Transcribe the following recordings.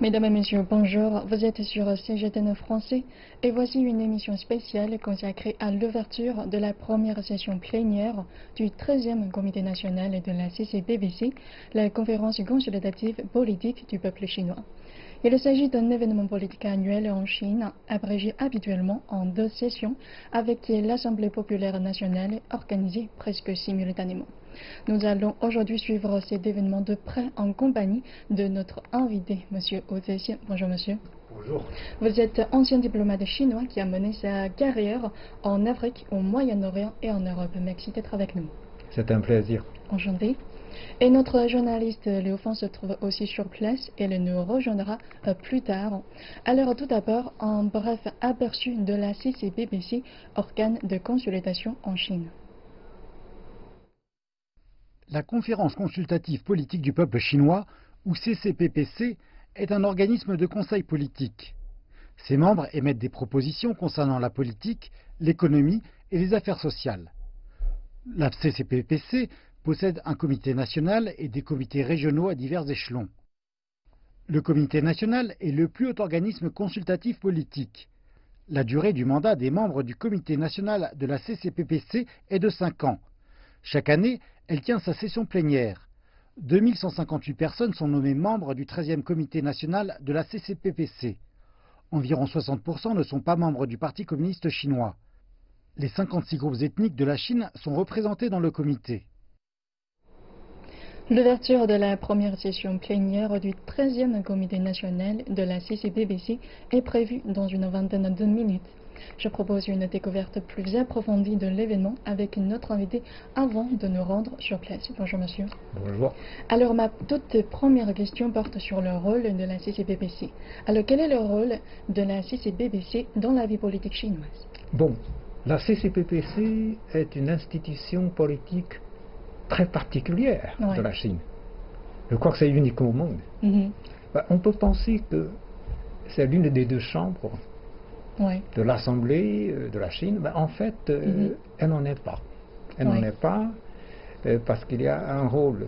Mesdames et messieurs, bonjour. Vous êtes sur CGTN français et voici une émission spéciale consacrée à l'ouverture de la première session plénière du 13e Comité national de la CCBBC, la conférence consultative politique du peuple chinois. Il s'agit d'un événement politique annuel en Chine, abrégé habituellement en 2 sessions, avec l'Assemblée populaire nationale organisée presque simultanément. Nous allons aujourd'hui suivre cet événement de près en compagnie de notre invité, M. Hu Zexin. Bonjour monsieur. Bonjour. Vous êtes ancien diplomate chinois qui a mené sa carrière en Afrique, au Moyen-Orient et en Europe. Merci d'être avec nous. C'est un plaisir. Enchanté. Et notre journaliste Léo Fan se trouve aussi sur place et elle nous rejoindra plus tard. Alors tout d'abord, un bref aperçu de la CCBBC, organe de consultation en Chine. La conférence consultative politique du peuple chinois, ou CCPPC, est un organisme de conseil politique. Ses membres émettent des propositions concernant la politique, l'économie et les affaires sociales. La CCPPC possède un comité national et des comités régionaux à divers échelons. Le comité national est le plus haut organisme consultatif politique. La durée du mandat des membres du comité national de la CCPPC est de 5 ans. Chaque année, elle tient sa session plénière. 2158 personnes sont nommées membres du 13e comité national de la CCPPC. Environ 60% ne sont pas membres du Parti communiste chinois. Les 56 groupes ethniques de la Chine sont représentés dans le comité. L'ouverture de la première session plénière du 13e comité national de la CCBBC est prévue dans une vingtaine de minutes. Je propose une découverte plus approfondie de l'événement avec notre invité avant de nous rendre sur place. Bonjour monsieur. Bonjour. Alors ma toute première question porte sur le rôle de la CCBBC. Alors quel est le rôle de la CCBBC dans la vie politique chinoise? Bon, la CCPPC est une institution politique très particulière de la Chine. Je crois que c'est unique au monde. On peut penser que c'est l'une des 2 chambres de l'Assemblée de la Chine. En fait, elle n'en est pas. Elle n'en est pas parce qu'il y a un rôle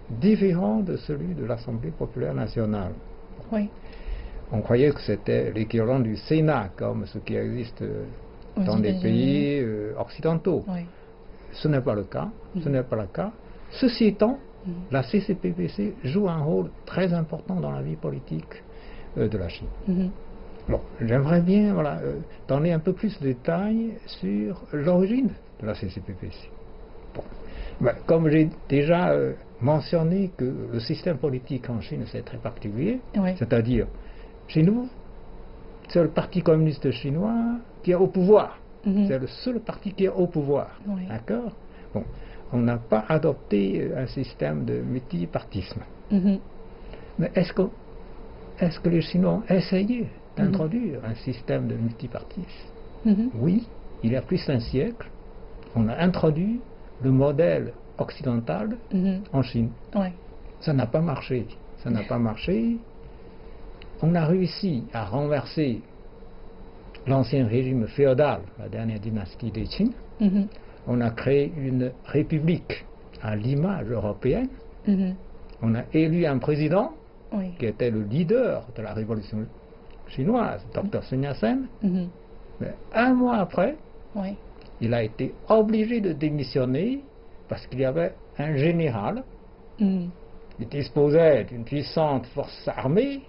différent de celui de l'Assemblée populaire nationale. On croyait que c'était l'équivalent du Sénat, comme ce qui existe dans des pays occidentaux. Ce n'est pas le cas. Ce n'est pas le cas. Ceci étant, la CCPPC joue un rôle très important dans la vie politique de la Chine. Bon, j'aimerais bien donner un peu plus de détails sur l'origine de la CCPPC. Bon. Comme j'ai déjà mentionné que le système politique en Chine c'est très particulier, c'est-à-dire chez nous, c'est le Parti communiste chinois qui est au pouvoir. C'est le seul parti qui est au pouvoir. D'accord? Bon, on n'a pas adopté un système de multipartisme. Mais est-ce que les Chinois ont essayé d'introduire un système de multipartisme? Oui, il y a plus d'1 siècle, on a introduit le modèle occidental en Chine. Ça n'a pas marché. Ça n'a pas marché. On a réussi à renverser l'ancien régime féodal, la dernière dynastie des Qing. On a créé une république à l'image européenne. On a élu un président qui était le leader de la révolution chinoise, Dr Sun Yat-sen. Mais 1 mois après, il a été obligé de démissionner parce qu'il y avait un général qui disposait d'une puissante force armée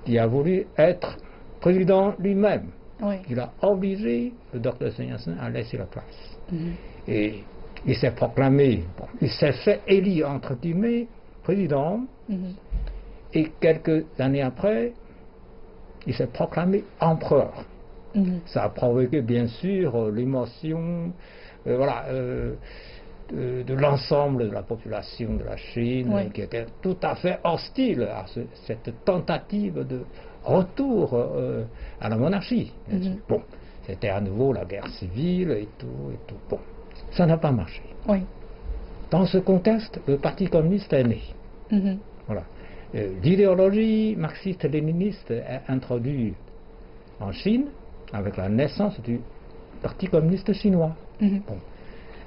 qui a voulu être président lui-même. Il a obligé le Dr Sun Yat-sen à laisser la place. Et il s'est proclamé, il s'est fait élire entre guillemets président, et quelques années après, il s'est proclamé empereur. Ça a provoqué bien sûr l'émotion de l'ensemble de la population de la Chine, qui était tout à fait hostile à cette tentative de retour à la monarchie. Bon, c'était à nouveau la guerre civile et tout. Bon, ça n'a pas marché. Dans ce contexte, le Parti communiste est né. L'idéologie marxiste-léniniste est introduite en Chine avec la naissance du Parti communiste chinois.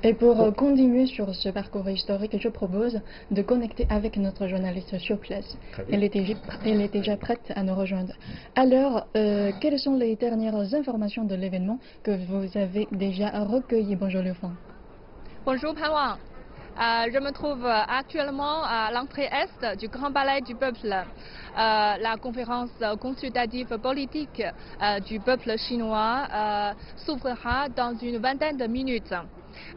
Et pour continuer sur ce parcours historique, je propose de connecter avec notre journaliste sur place. Elle est déjà prête à nous rejoindre. Alors, quelles sont les dernières informations de l'événement que vous avez déjà recueillies? Bonjour Liu-Fang. Bonjour Pan Wang. Je me trouve actuellement à l'entrée est du Grand Palais du Peuple. La conférence consultative politique du peuple chinois s'ouvrira dans une vingtaine de minutes.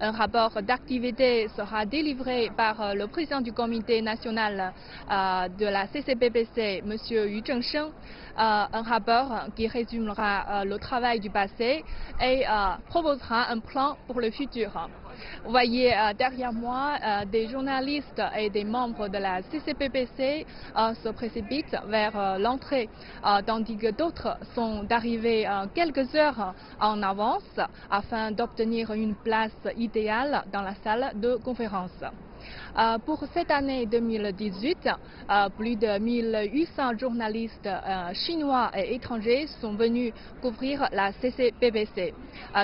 Un rapport d'activité sera délivré par le président du comité national de la CCPPC, M. Yu Zhengsheng, un rapport qui résumera le travail du passé et proposera un plan pour le futur. Vous voyez derrière moi des journalistes et des membres de la CCPPC se précipitent vers l'entrée, tandis que d'autres sont arrivés quelques heures en avance afin d'obtenir une place idéale dans la salle de conférence. Pour cette année 2018, plus de 1800 journalistes chinois et étrangers sont venus couvrir la CCPPC.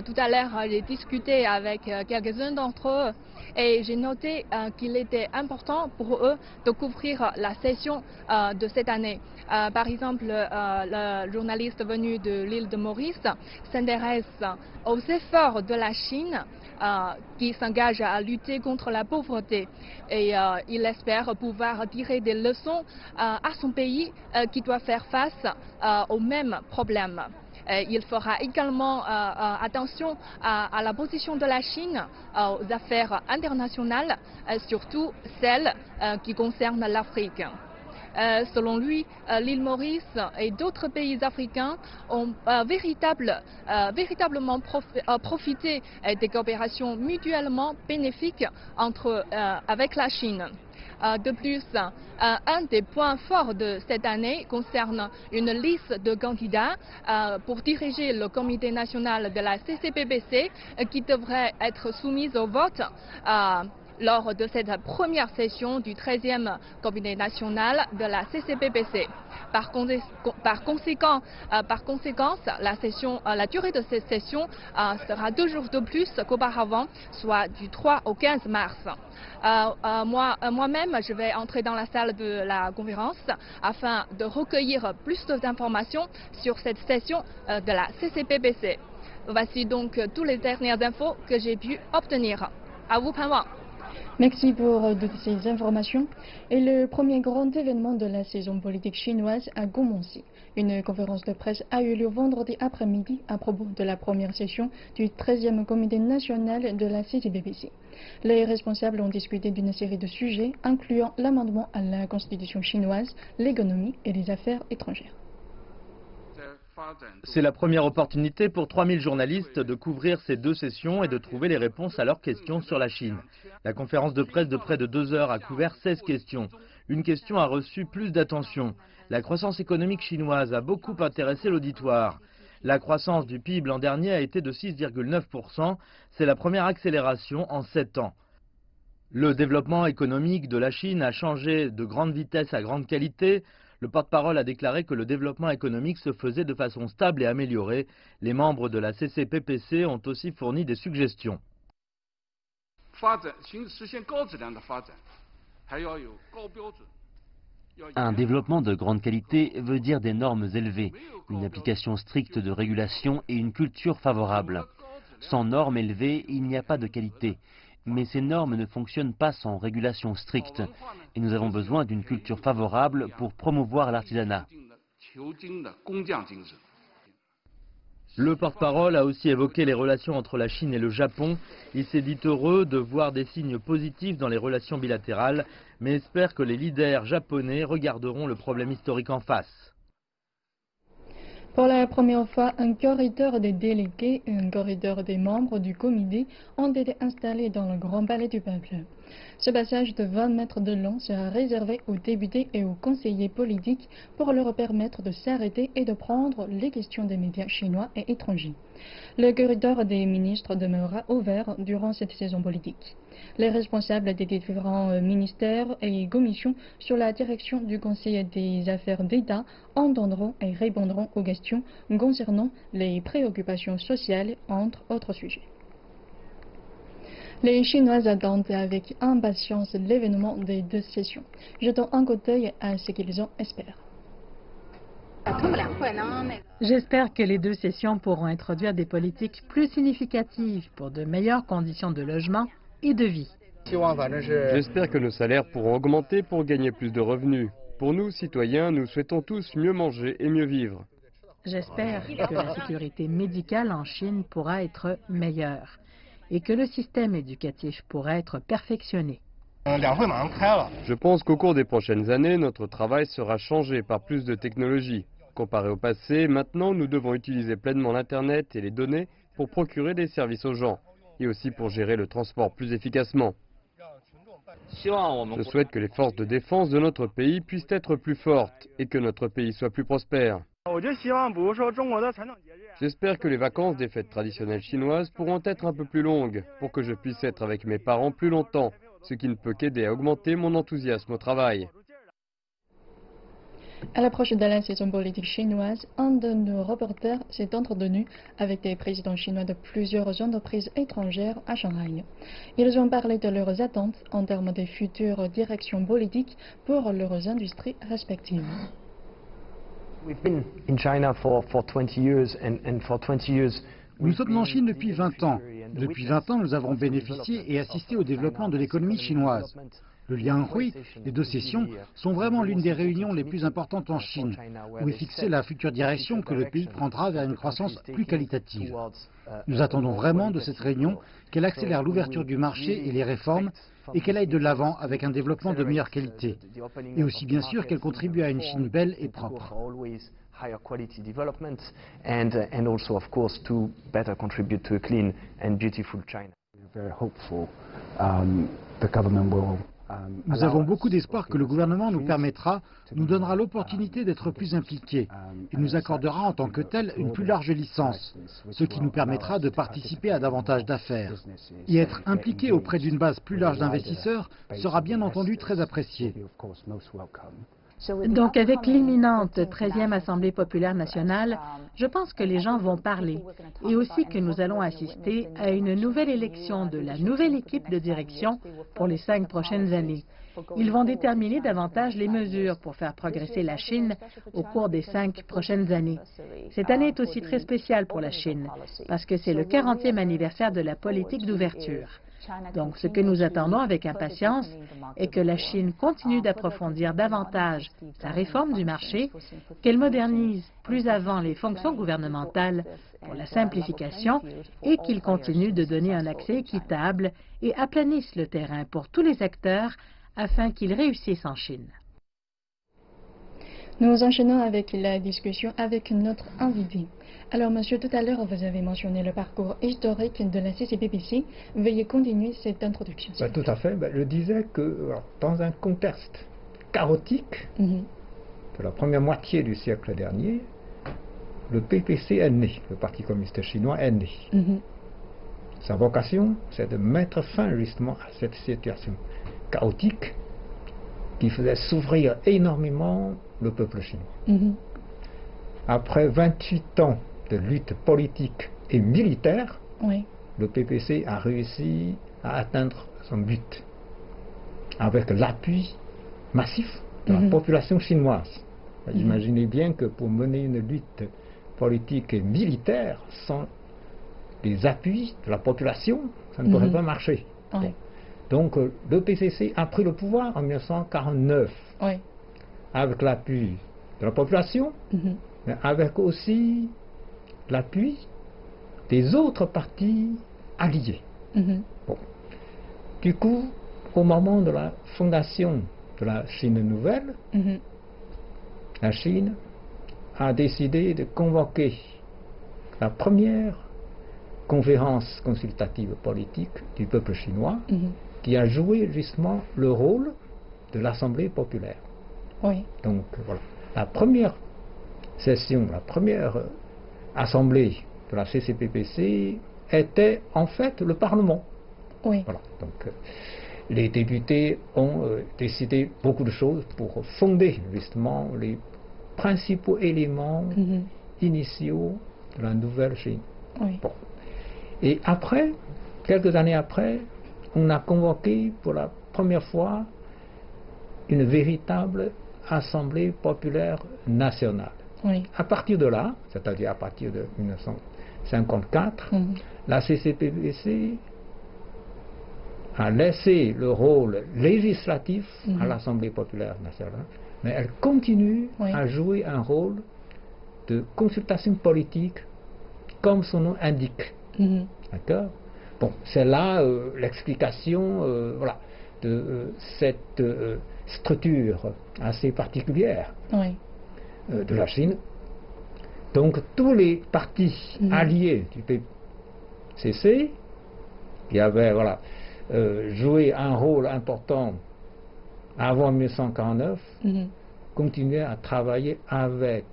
Tout à l'heure, j'ai discuté avec quelques-uns d'entre eux et j'ai noté qu'il était important pour eux de couvrir la session de cette année. Par exemple, le journaliste venu de l'île de Maurice s'intéresse aux efforts de la Chine qui s'engage à lutter contre la pauvreté et il espère pouvoir tirer des leçons à son pays qui doit faire face aux mêmes problèmes. Il fera également attention à la position de la Chine aux affaires internationales, surtout celles qui concernent l'Afrique. Selon lui, l'île Maurice et d'autres pays africains ont véritablement profité des coopérations mutuellement bénéfiques avec la Chine. De plus, un des points forts de cette année concerne une liste de candidats pour diriger le comité national de la CCPPC qui devrait être soumise au vote lors de cette première session du 13e comité national de la CCPPC. Par conséquent, la durée de cette session sera 2 jours de plus qu'auparavant, soit du 3 au 15 mars. Moi-même, je vais entrer dans la salle de la conférence afin de recueillir plus d'informations sur cette session de la CCPPC. Voici donc toutes les dernières infos que j'ai pu obtenir. À vous, Pan Wang. Merci pour toutes ces informations. Et le premier grand événement de la saison politique chinoise a commencé. Une conférence de presse a eu lieu vendredi après-midi à propos de la première session du 13e comité national de la CCPPC. Les responsables ont discuté d'une série de sujets incluant l'amendement à la constitution chinoise, l'économie et les affaires étrangères. C'est la première opportunité pour 3000 journalistes de couvrir ces 2 sessions et de trouver les réponses à leurs questions sur la Chine. La conférence de presse de près de 2 heures a couvert 16 questions. Une question a reçu plus d'attention. La croissance économique chinoise a beaucoup intéressé l'auditoire. La croissance du PIB l'an dernier a été de 6,9%. C'est la première accélération en 7 ans. Le développement économique de la Chine a changé de grande vitesse à grande qualité. Le porte-parole a déclaré que le développement économique se faisait de façon stable et améliorée. Les membres de la CCPPC ont aussi fourni des suggestions. Un développement de grande qualité veut dire des normes élevées, une application stricte de régulation et une culture favorable. Sans normes élevées, il n'y a pas de qualité. Mais ces normes ne fonctionnent pas sans régulation stricte. Et nous avons besoin d'une culture favorable pour promouvoir l'artisanat. Le porte-parole a aussi évoqué les relations entre la Chine et le Japon. Il s'est dit heureux de voir des signes positifs dans les relations bilatérales, mais espère que les leaders japonais regarderont le problème historique en face. Pour la première fois, un corridor des délégués et un corridor des membres du comité ont été installés dans le Grand Palais du Peuple. Ce passage de 20 mètres de long sera réservé aux députés et aux conseillers politiques pour leur permettre de s'arrêter et de prendre les questions des médias chinois et étrangers. Le corridor des ministres demeurera ouvert durant cette saison politique. Les responsables des différents ministères et commissions sur la direction du Conseil des affaires d'État entendront et répondront aux questions concernant les préoccupations sociales, entre autres sujets. Les Chinois attendent avec impatience l'événement des 2 sessions. Jetons un coup d'œil à ce qu'ils en espèrent. J'espère que les 2 sessions pourront introduire des politiques plus significatives pour de meilleures conditions de logement et de vie. J'espère que nos salaires pourront augmenter pour gagner plus de revenus. Pour nous, citoyens, nous souhaitons tous mieux manger et mieux vivre. J'espère que la sécurité médicale en Chine pourra être meilleure et que le système éducatif pourra être perfectionné. Je pense qu'au cours des prochaines années, notre travail sera changé par plus de technologies. Comparé au passé, maintenant nous devons utiliser pleinement l'Internet et les données pour procurer des services aux gens et aussi pour gérer le transport plus efficacement. Je souhaite que les forces de défense de notre pays puissent être plus fortes et que notre pays soit plus prospère. J'espère que les vacances des fêtes traditionnelles chinoises pourront être un peu plus longues pour que je puisse être avec mes parents plus longtemps, ce qui ne peut qu'aider à augmenter mon enthousiasme au travail. À l'approche de la saison politique chinoise, un de nos reporters s'est entretenu avec des présidents chinois de plusieurs entreprises étrangères à Shanghai. Ils ont parlé de leurs attentes en termes de futures directions politiques pour leurs industries respectives. Nous sommes en Chine depuis 20 ans. Depuis 20 ans, nous avons bénéficié et assisté au développement de l'économie chinoise. Le Lianghui, les 2 sessions, sont vraiment l'une des réunions les plus importantes en Chine, où est fixée la future direction que le pays prendra vers une croissance plus qualitative. Nous attendons vraiment de cette réunion qu'elle accélère l'ouverture du marché et les réformes, et qu'elle aille de l'avant avec un développement de meilleure qualité, et aussi bien sûr qu'elle contribue à une Chine belle et propre. Higher quality development and also of course to better contribute to a clean and beautiful China. Nous avons beaucoup d'espoir que le gouvernement nous donnera l'opportunité d'être plus impliqués et nous accordera en tant que tel une plus large licence, ce qui nous permettra de participer à davantage d'affaires. Y être impliqué auprès d'une base plus large d'investisseurs sera bien entendu très apprécié. Donc avec l'imminente 13e Assemblée populaire nationale, je pense que les gens vont parler et aussi que nous allons assister à une nouvelle élection de la nouvelle équipe de direction pour les 5 prochaines années. Ils vont déterminer davantage les mesures pour faire progresser la Chine au cours des 5 prochaines années. Cette année est aussi très spéciale pour la Chine parce que c'est le 40e anniversaire de la politique d'ouverture. Donc, ce que nous attendons avec impatience est que la Chine continue d'approfondir davantage sa réforme du marché, qu'elle modernise plus avant les fonctions gouvernementales pour la simplification et qu'il continue de donner un accès équitable et aplanisse le terrain pour tous les acteurs afin qu'ils réussissent en Chine. Nous enchaînons avec la discussion avec notre invité. Alors, monsieur, tout à l'heure, vous avez mentionné le parcours historique de la CCPPC. Veuillez continuer cette introduction. Tout à fait. Je disais que dans un contexte chaotique de la première moitié du siècle dernier, le PPC est né, le Parti communiste chinois est né. Sa vocation, c'est de mettre fin justement à cette situation chaotique qui faisait souffrir énormément le peuple chinois. Après 28 ans de lutte politique et militaire, le PPC a réussi à atteindre son but avec l'appui massif de la population chinoise. Imaginez bien que pour mener une lutte politique et militaire sans les appuis de la population, ça ne pourrait pas marcher. Donc le PCC a pris le pouvoir en 1949 avec l'appui de la population, mais avec aussi l'appui des autres partis alliés. Du coup, au moment de la fondation de la Chine nouvelle, la Chine a décidé de convoquer la première conférence consultative politique du peuple chinois qui a joué justement le rôle de l'Assemblée populaire. Donc voilà, la première session, la première assemblée de la CCPPC était en fait le Parlement. Voilà, donc les députés ont décidé beaucoup de choses pour fonder justement les principaux éléments initiaux de la nouvelle Chine. Et après, quelques années après, on a convoqué pour la première fois une véritable Assemblée populaire nationale. Oui. À partir de là, c'est-à-dire à partir de 1954, la CCPPC a laissé le rôle législatif à l'Assemblée populaire nationale, mais elle continue à jouer un rôle de consultation politique, comme son nom indique. D'accord? Bon, c'est là l'explication voilà, de cette structure assez particulière de la Chine. Donc tous les partis alliés du PCC, qui avaient voilà, joué un rôle important avant 1949, continuaient à travailler avec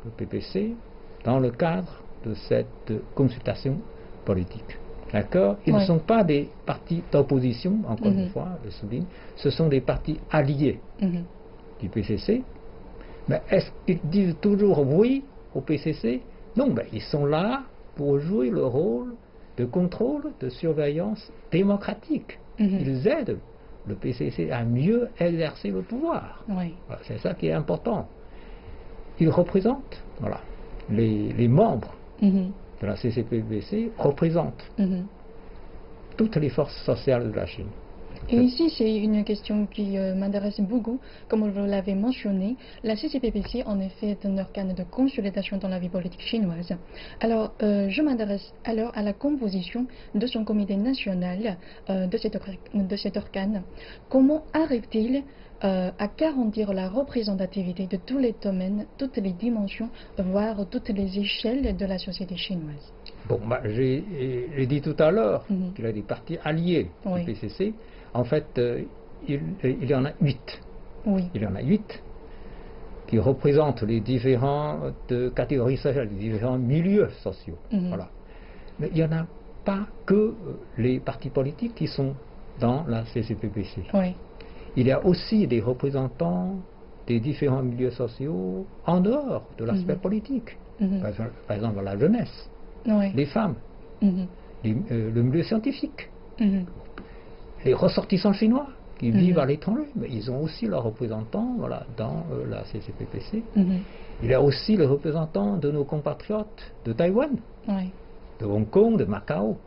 le PPC dans le cadre de cette consultation politique. D'accord? Ils ne sont pas des partis d'opposition, encore une fois, je souligne, ce sont des partis alliés du PCC. Mais est-ce qu'ils disent toujours oui au PCC? Non, ben, ils sont là pour jouer le rôle de contrôle, de surveillance démocratique. Ils aident le PCC à mieux exercer le pouvoir. Voilà, c'est ça qui est important. Ils représentent, voilà, les membres de la CCPPC représentent toutes les forces sociales de la Chine. Et ici, c'est une question qui m'intéresse beaucoup. Comme vous l'avez mentionné, la CCPPC, en effet, est un organe de consolidation dans la vie politique chinoise. Alors, je m'intéresse alors à la composition de son comité national de cet organe. Comment arrive-t-il à garantir la représentativité de tous les domaines, toutes les dimensions, voire toutes les échelles de la société chinoise? Bon, bah, j'ai dit tout à l'heure qu'il y a des partis alliés du PCC. En fait, il y en a 8. Il y en a 8 qui représentent les différentes catégories sociales, les différents milieux sociaux. Voilà. Mais il n'y en a pas que les partis politiques qui sont dans la CCPPC. Il y a aussi des représentants des différents milieux sociaux en dehors de l'aspect politique. Par exemple, la jeunesse, les femmes, le milieu scientifique, les ressortissants chinois qui vivent à l'étranger, mais ils ont aussi leurs représentants voilà, dans la CCPPC. Il y a aussi les représentants de nos compatriotes de Taïwan, de Hong Kong, de Macao.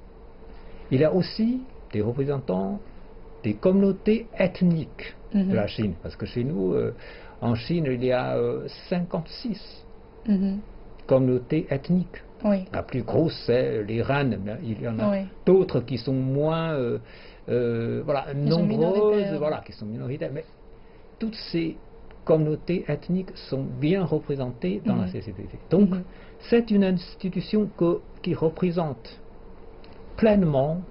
Il y a aussi des représentants des communautés ethniques de la Chine, parce que chez nous, en Chine, il y a 56 communautés ethniques. La plus grosse, c'est les Han, mais il y en a d'autres qui sont moins voilà, nombreuses, voilà, qui sont minoritaires. Mais toutes ces communautés ethniques sont bien représentées dans la CCPPC. Donc, c'est une institution qui représente pleinement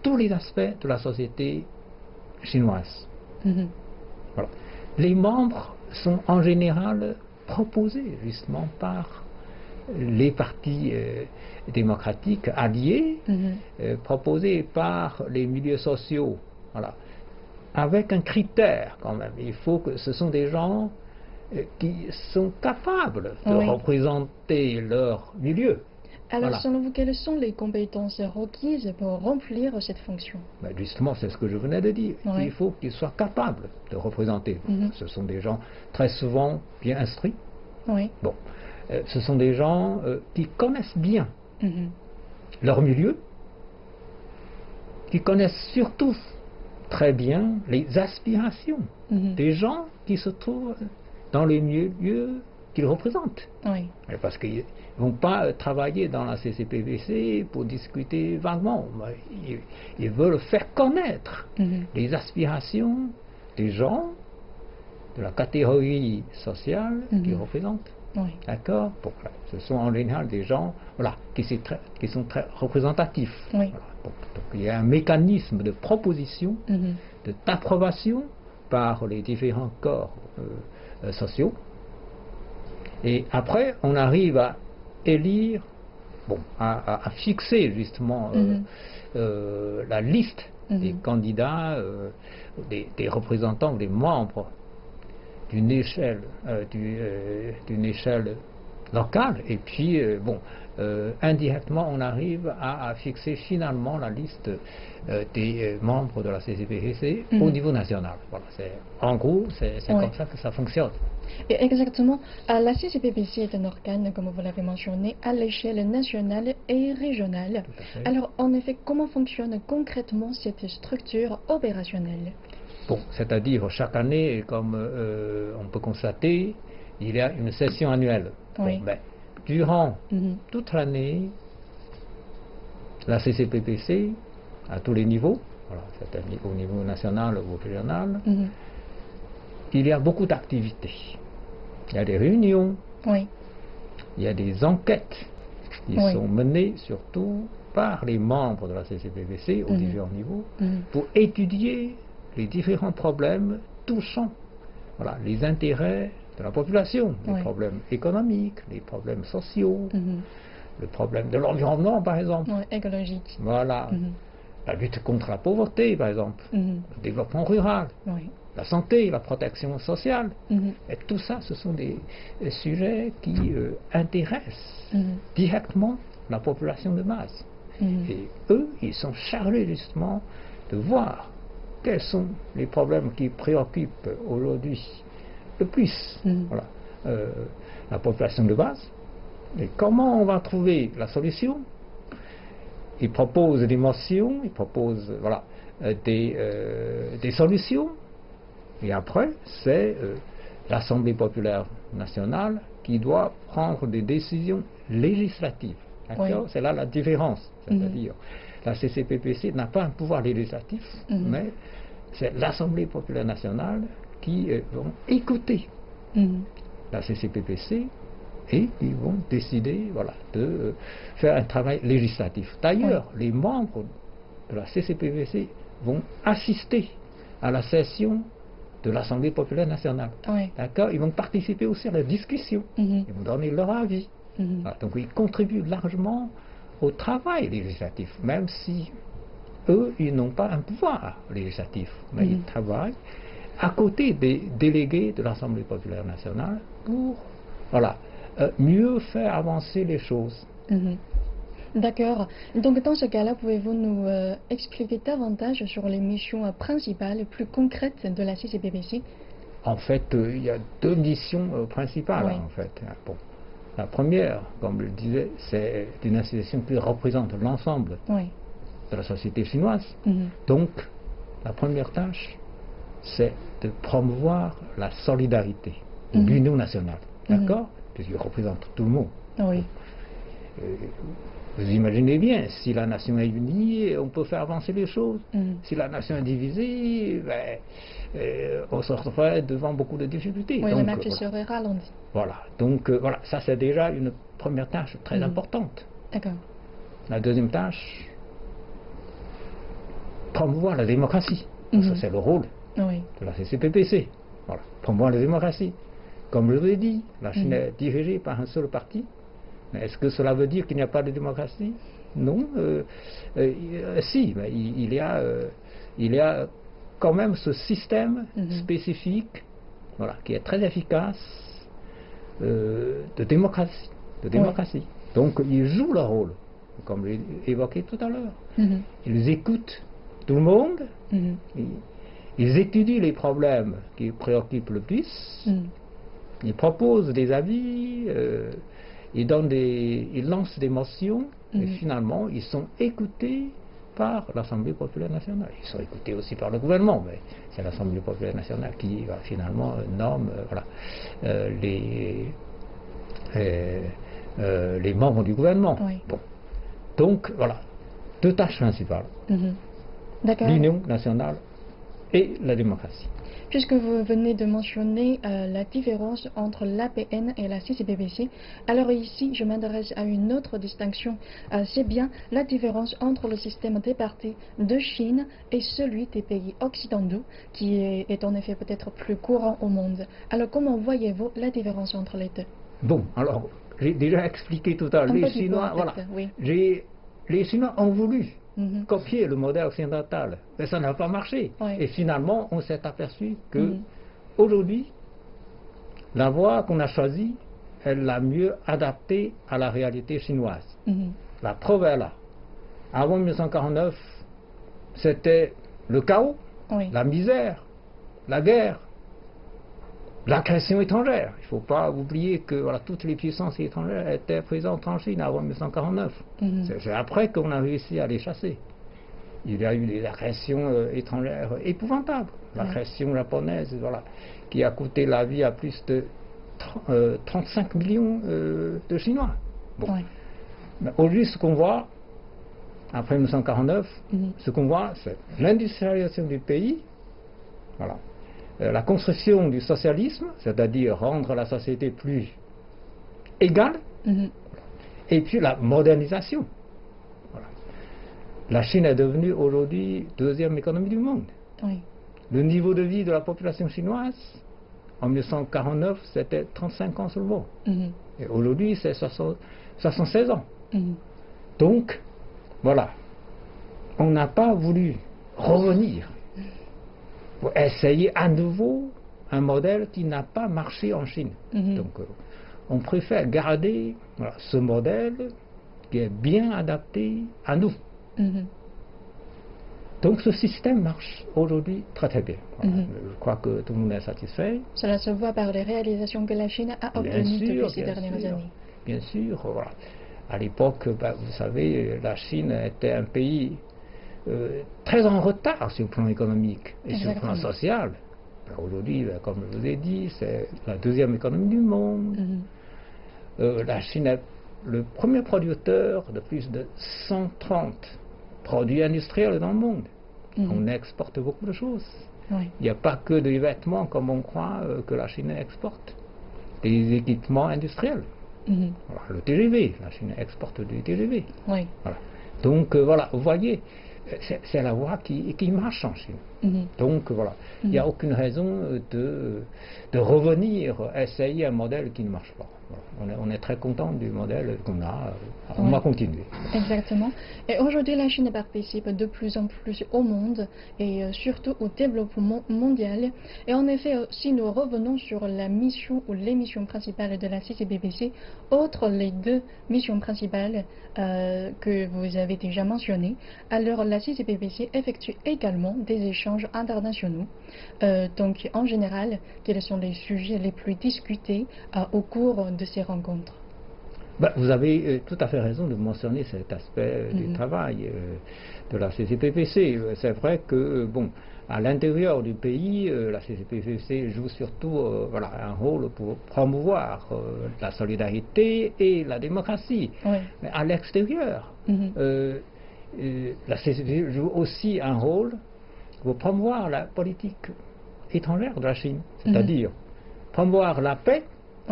tous les aspects de la société chinoise. Voilà. Les membres sont en général proposés justement par les partis démocratiques alliés, proposés par les milieux sociaux, voilà, avec un critère quand même. Il faut que ce sont des gens qui sont capables de représenter leur milieu. Alors, selon vous, quelles sont les compétences requises pour remplir cette fonction? Ben justement, c'est ce que je venais de dire. Il faut qu'ils soient capables de représenter. Ce sont des gens très souvent bien instruits. Bon. Ce sont des gens qui connaissent bien leur milieu, qui connaissent surtout très bien les aspirations des gens qui se trouvent dans les milieux qu'ils représentent. Parce qu'ils ne vont pas travailler dans la CCPPC pour discuter vaguement. Ils veulent faire connaître les aspirations des gens de la catégorie sociale qu'ils représentent. D'accord? Bon, ce sont en général des gens voilà, qui sont très représentatifs. Voilà. Bon, donc il y a un mécanisme de proposition, d'approbation par les différents corps sociaux. Et après, on arrive à élire, bon, à fixer justement la liste des candidats, des représentants, des membres d'une échelle locale. Et puis, indirectement, on arrive à fixer finalement la liste des membres de la CCPPC au niveau national. Voilà, en gros, c'est comme ça que ça fonctionne. Et exactement, la CCPPC est un organe, comme vous l'avez mentionné, à l'échelle nationale et régionale. Alors, en effet, comment fonctionne concrètement cette structure opérationnelle? Bon, c'est-à-dire, chaque année, comme on peut constater, il y a une session annuelle. Oui. Bon, durant toute l'année, la CCPPC, à tous les niveaux, voilà, c'est-à-dire au niveau national ou régional, il y a beaucoup d'activités. Il y a des réunions, il y a des enquêtes qui sont menées surtout par les membres de la CCPPC aux différents niveaux pour étudier les différents problèmes touchant les intérêts de la population, les problèmes économiques, les problèmes sociaux, le problème de l'environnement par exemple. Écologique. Voilà. La lutte contre la pauvreté par exemple, le développement rural. La santé, la protection sociale, et tout ça, ce sont des sujets qui intéressent directement la population de masse. Et eux, ils sont chargés justement de voir quels sont les problèmes qui préoccupent aujourd'hui le plus la population de base, et comment on va trouver la solution. Ils proposent des motions, ils proposent des solutions. Et après, c'est l'Assemblée populaire nationale qui doit prendre des décisions législatives. C'est là la différence. C'est-à-dire, la CCPPC n'a pas un pouvoir législatif, mais c'est l'Assemblée populaire nationale qui vont écouter la CCPPC et qui vont décider de faire un travail législatif. D'ailleurs, les membres de la CCPPC vont assister à la session de l'Assemblée populaire nationale. D'accord? Ils vont participer aussi à la discussion. Ils vont donner leur avis. Donc ils contribuent largement au travail législatif, même si eux, ils n'ont pas un pouvoir législatif, mais ils travaillent à côté des délégués de l'Assemblée populaire nationale pour mieux faire avancer les choses. D'accord. Donc dans ce cas-là, pouvez-vous nous expliquer davantage sur les missions principales et plus concrètes de la CCPPC? En fait, il y a deux missions principales. En fait. Bon. La première, comme je le disais, c'est une institution qui représente l'ensemble de la société chinoise. Donc, la première tâche, c'est de promouvoir la solidarité, l'union nationale. D'accord? Puisqu'il représente tout le monde. Vous imaginez bien, si la nation est unie, on peut faire avancer les choses. Si la nation est divisée, on se retrouverait devant beaucoup de difficultés. Donc, le match serait ralenti. Voilà. Donc, ça c'est déjà une première tâche très importante. D'accord. La deuxième tâche, promouvoir la démocratie. Ça c'est le rôle de la CCPPC. Voilà. Promouvoir la démocratie. Comme je l'ai dit, la Chine est dirigée par un seul parti. Est-ce que cela veut dire qu'il n'y a pas de démocratie? Non. Si, mais il y a quand même ce système spécifique qui est très efficace de démocratie. Donc ils jouent leur rôle, comme j'ai évoqué tout à l'heure. Ils écoutent tout le monde, ils étudient les problèmes qui préoccupent le plus, ils proposent des avis, ils lancent des motions, et finalement, ils sont écoutés par l'Assemblée populaire nationale. Ils sont écoutés aussi par le gouvernement, mais c'est l'Assemblée populaire nationale qui finalement nomme les membres du gouvernement. Bon. Donc, voilà, deux tâches principales. L'union nationale et la démocratie. Puisque vous venez de mentionner la différence entre l'APN et la CCPPC, alors ici, je m'adresse à une autre distinction. C'est bien la différence entre le système des partis de Chine et celui des pays occidentaux, qui est en effet peut-être plus courant au monde. Alors, comment voyez-vous la différence entre les deux? Bon, alors, j'ai déjà expliqué tout à l'heure, les Chinois, les Chinois ont voulu copier le modèle occidental, mais ça n'a pas marché. Et finalement, on s'est aperçu que aujourd'hui, la voie qu'on a choisie elle l'a mieux adapté à la réalité chinoise. La preuve est là. Avant 1949, c'était le chaos, la misère, la guerre, l'agression étrangère. Il ne faut pas oublier que voilà, toutes les puissances étrangères étaient présentes en Chine avant 1949. C'est après qu'on a réussi à les chasser. Il y a eu des agressions étrangères épouvantables. L'agression japonaise, voilà, qui a coûté la vie à plus de 35 millions de Chinois. Bon. Aujourd'hui, ce qu'on voit, après 1949, ce qu'on voit, c'est l'industrialisation du pays, voilà, la construction du socialisme, c'est-à-dire rendre la société plus égale, et puis la modernisation. Voilà. La Chine est devenue aujourd'hui deuxième économie du monde. Le niveau de vie de la population chinoise, en 1949, c'était 35 ans seulement. Et aujourd'hui, c'est 76 ans. Donc, voilà, on n'a pas voulu revenir pour essayer à nouveau un modèle qui n'a pas marché en Chine. Donc, on préfère garder voilà, ce modèle qui est bien adapté à nous. Donc ce système marche aujourd'hui très très bien. Voilà. Je crois que tout le monde est satisfait. Cela se voit par les réalisations que la Chine a obtenues depuis ces dernières années. Bien sûr, voilà. À l'époque, vous savez, la Chine était un pays très en retard sur le plan économique et sur le plan social. Aujourd'hui, comme je vous ai dit, c'est la deuxième économie du monde. La Chine est le premier producteur de plus de 130 produits industriels dans le monde. On exporte beaucoup de choses. Il n'y a pas que des vêtements comme on croit que la Chine exporte. Des équipements industriels. Voilà, le TGV, la Chine exporte du TGV. Voilà. Donc voilà, vous voyez, c'est la voie qui marche en Chine. Donc voilà, il n'y a aucune raison de revenir essayer un modèle qui ne marche pas. Voilà. On est très content du modèle qu'on a, on va continuer. Exactement. Et aujourd'hui, la Chine participe de plus en plus au monde et surtout au développement mondial. Et en effet, si nous revenons sur la mission ou les missions principales de la CCBPC, outre les deux missions principales que vous avez déjà mentionnées, alors la CCBPC effectue également des échanges internationaux. Donc en général, quels sont les sujets les plus discutés au cours de ces rencontres? Vous avez tout à fait raison de mentionner cet aspect du travail de la CCBPC. C'est vrai que, bon, à l'intérieur du pays, la CCBPC joue surtout voilà, un rôle pour promouvoir la solidarité et la démocratie. Mais à l'extérieur, la CCBPC joue aussi un rôle pour promouvoir la politique étrangère de la Chine, c'est-à-dire promouvoir la paix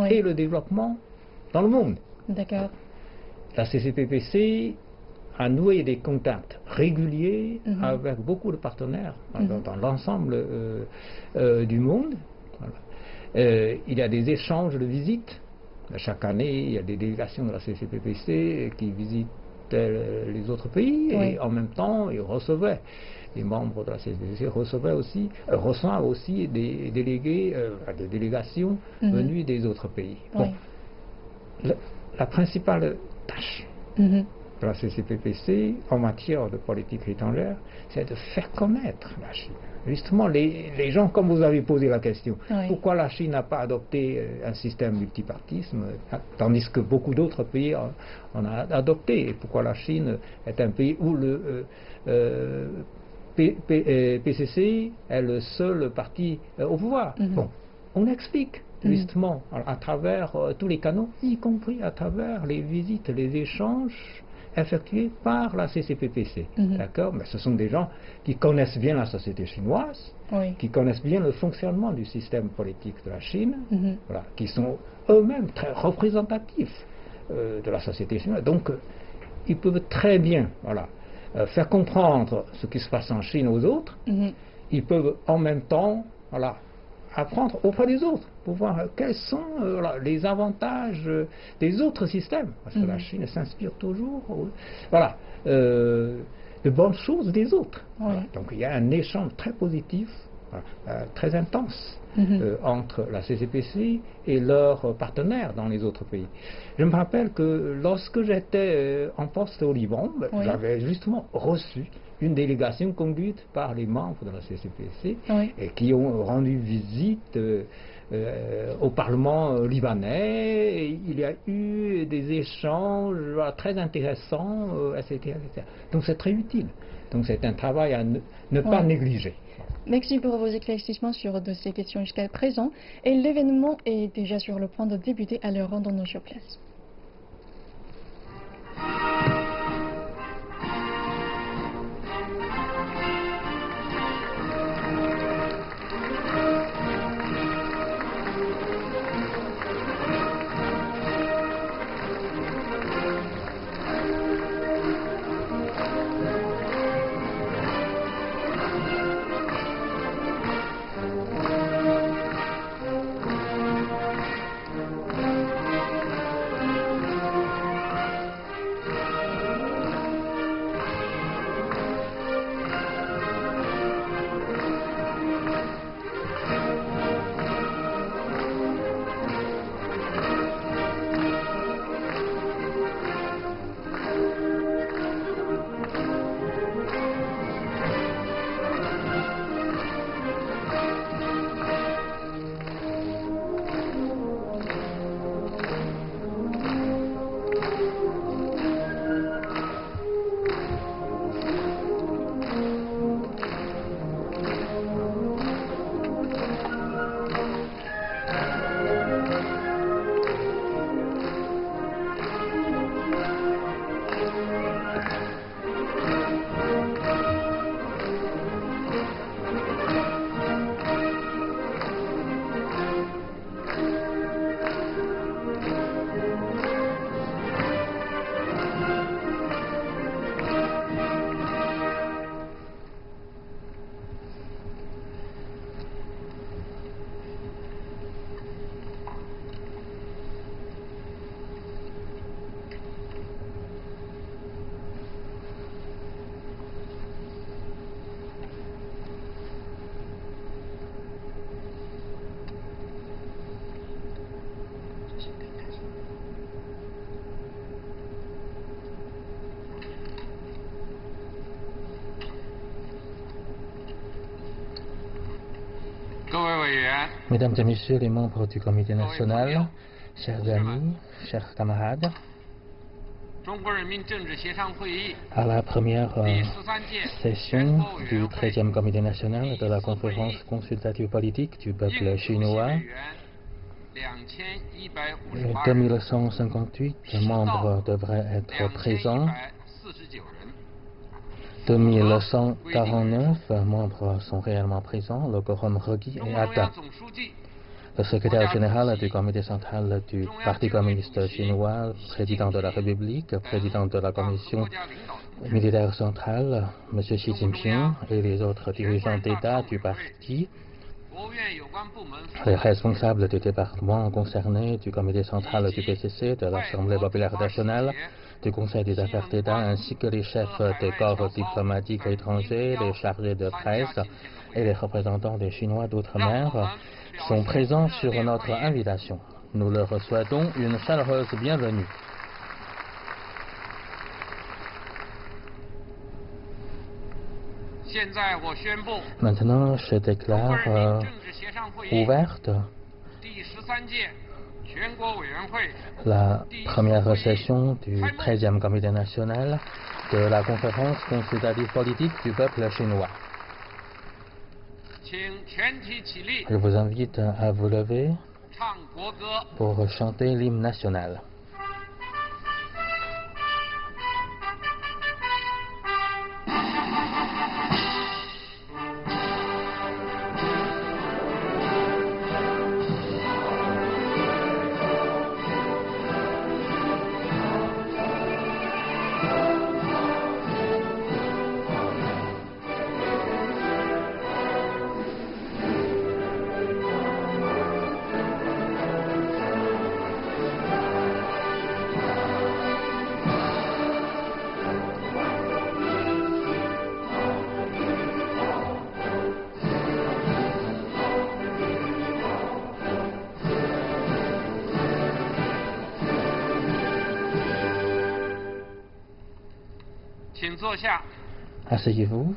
et le développement dans le monde. D'accord. La CCBPC a noué des contacts réguliers avec beaucoup de partenaires dans l'ensemble du monde. Voilà. Il y a des échanges de visites. Chaque année, il y a des délégations de la CCBPC qui visitent les autres pays et en même temps, ils recevaient. Les membres de la CCBPC reçoivent aussi des délégués, des délégations venues des autres pays. Bon, la principale tâche de la CCBPC en matière de politique étrangère, c'est de faire connaître la Chine. Justement, les gens, comme vous avez posé la question, pourquoi la Chine n'a pas adopté un système multipartisme, tandis que beaucoup d'autres pays en ont adopté, et pourquoi la Chine est un pays où le PCC est le seul parti au pouvoir. Bon, on explique justement à travers tous les canaux, y compris à travers les visites, les échanges effectués par la CCBPC. D'accord? Mais ce sont des gens qui connaissent bien la société chinoise, qui connaissent bien le fonctionnement du système politique de la Chine, voilà, qui sont eux-mêmes très représentatifs de la société chinoise. Donc, ils peuvent très bien, voilà, faire comprendre ce qui se passe en Chine aux autres. Ils peuvent en même temps, voilà, apprendre auprès des autres pour voir quels sont les avantages des autres systèmes, parce que la Chine s'inspire toujours voilà, de bonnes choses des autres. Voilà. Donc il y a un échange très positif très intense entre la CCPC et leurs partenaires dans les autres pays. Je me rappelle que lorsque j'étais en poste au Liban, j'avais justement reçu une délégation conduite par les membres de la CCPC et qui ont rendu visite au Parlement libanais. Et il y a eu des échanges très intéressants, etc., etc. Donc c'est très utile. Donc c'est un travail à ne pas négliger. Merci pour vos éclaircissements sur de ces questions jusqu'à présent. Et l'événement est déjà sur le point de débuter à leur rendons-nous sur place. Mesdames et Messieurs les membres du Comité national, chers amis, chers camarades, à la première session du 13e Comité national de la conférence consultative politique du peuple chinois, 2158 membres devraient être présents. 2149 membres sont réellement présents, le quorum requis est atteint. Le secrétaire général du comité central du Parti communiste chinois, président de la République, président de la commission militaire centrale, M. Xi Jinping, et les autres dirigeants d'État du parti, les responsables du département concernés, du comité central du PCC, de l'Assemblée populaire nationale, du Conseil des affaires d'État, ainsi que les chefs des corps diplomatiques étrangers, les chargés de presse et les représentants des Chinois d'outre-mer sont présents sur notre invitation. Nous leur souhaitons une chaleureuse bienvenue. Maintenant, je déclare ouverte la première session du 13e Comité national de la conférence consultative politique du peuple chinois. Je vous invite à vous lever pour chanter l'hymne national. Asseyez-vous.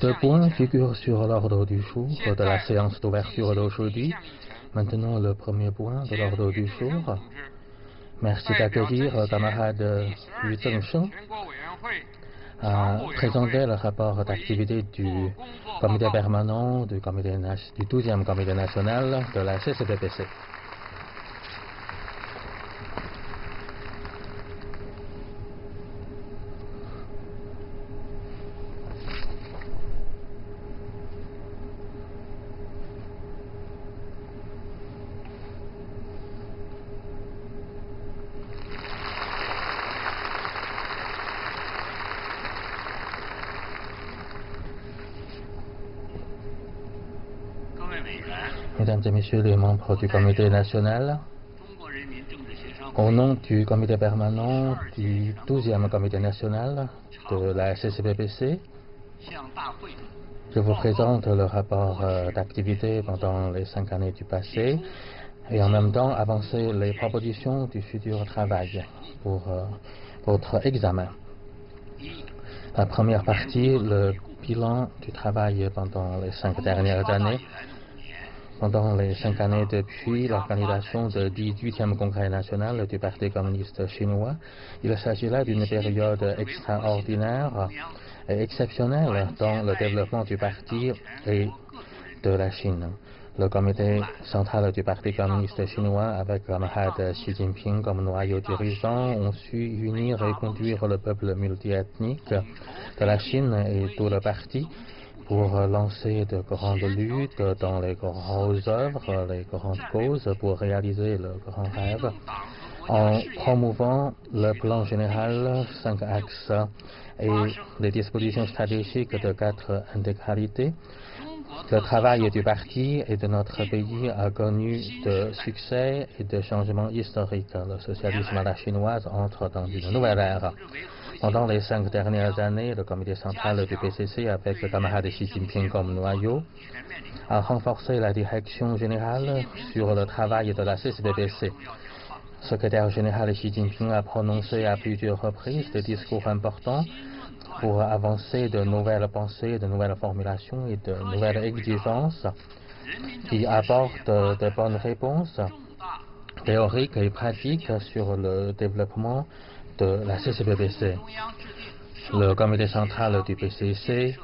Deux points figurent sur l'ordre du jour de la séance d'ouverture d'aujourd'hui. Maintenant, le premier point de l'ordre du jour. Merci d'accueillir camarade Yu Zhengsheng à présenter le rapport d'activité du comité permanent du 12e comité national de la CCPPC. Mesdames et Messieurs les membres du comité national, au nom du comité permanent du 12e comité national de la CCPPC, je vous présente le rapport d'activité pendant les 5 années du passé et en même temps avancer les propositions du futur travail pour votre examen. La première partie, le bilan du travail pendant les 5 dernières années. Pendant les 5 années depuis l'organisation du 18e congrès national du Parti communiste chinois, il s'agit là d'une période extraordinaire et exceptionnelle dans le développement du parti et de la Chine. Le comité central du Parti communiste chinois, avec le camarade Xi Jinping comme noyau dirigeant, ont su unir et conduire le peuple multiethnique de la Chine et tout le parti pour lancer de grandes luttes dans les grandes œuvres, les grandes causes, pour réaliser le grand rêve, en promouvant le plan général 5 axes et les dispositions stratégiques de 4 intégralités. Le travail du parti et de notre pays a connu de succès et de changements historiques. Le socialisme à la chinoise entre dans une nouvelle ère. Pendant les 5 dernières années, le comité central du PCC, avec le camarade Xi Jinping comme noyau, a renforcé la direction générale sur le travail de la CCPPC. Le secrétaire général Xi Jinping a prononcé à plusieurs reprises des discours importants pour avancer de nouvelles pensées, de nouvelles formulations et de nouvelles exigences qui apportent de bonnes réponses théoriques et pratiques sur le développement de la CCPPC. Le comité central du PCC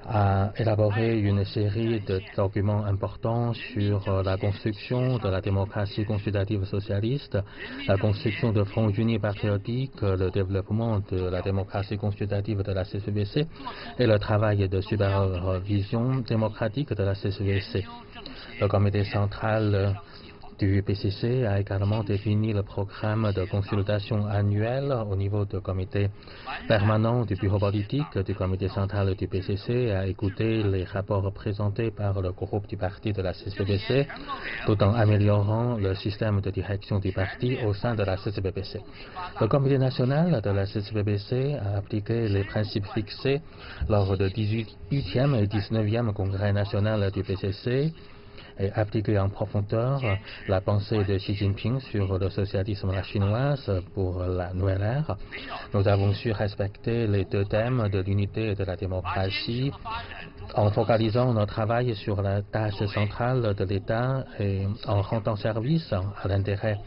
a élaboré une série de documents importants sur la construction de la démocratie consultative socialiste, la construction de fronts unis patriotiques, le développement de la démocratie consultative de la CCPPC et le travail de supervision démocratique de la CCPPC. Le comité central du PCC a également défini le programme de consultation annuel au niveau du comité permanent du bureau politique du comité central du PCC et a écouté les rapports présentés par le groupe du parti de la CCPPC tout en améliorant le système de direction du parti au sein de la CCPPC. Le comité national de la CCPPC a appliqué les principes fixés lors du 18e et 19e congrès national du PCC et appliquer en profondeur la pensée de Xi Jinping sur le socialisme à la chinoise pour la nouvelle ère. Nous avons su respecter les 2 thèmes de l'unité et de la démocratie en focalisant notre travail sur la tâche centrale de l'État et en rendant service à l'intérêt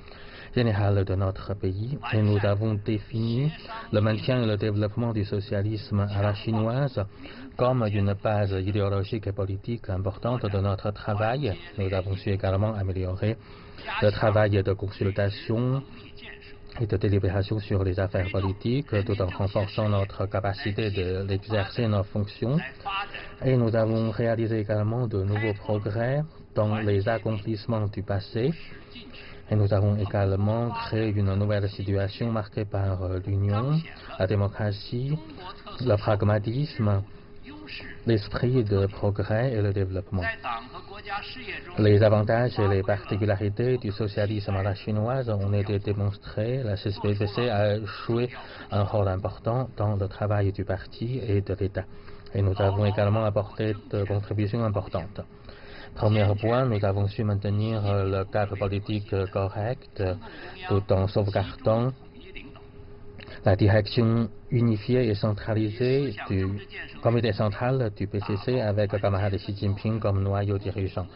général de notre pays. Et nous avons défini le maintien et le développement du socialisme à la chinoise comme une base idéologique et politique importante de notre travail. Nous avons su également améliorer le travail de consultation et de délibération sur les affaires politiques, tout en renforçant notre capacité d'exercer nos fonctions. Et nous avons réalisé également de nouveaux progrès dans les accomplissements du passé. Et nous avons également créé une nouvelle situation marquée par l'union, la démocratie, le pragmatisme, l'esprit de progrès et le développement. Les avantages et les particularités du socialisme à la chinoise ont été démontrés. La CCPPC a joué un rôle important dans le travail du parti et de l'État. Et nous avons également apporté de contributions importantes. Premier point, nous avons su maintenir le cadre politique correct tout en sauvegardant la direction unifiée et centralisée du comité central du PCC avec le camarade Xi Jinping comme noyau dirigeant.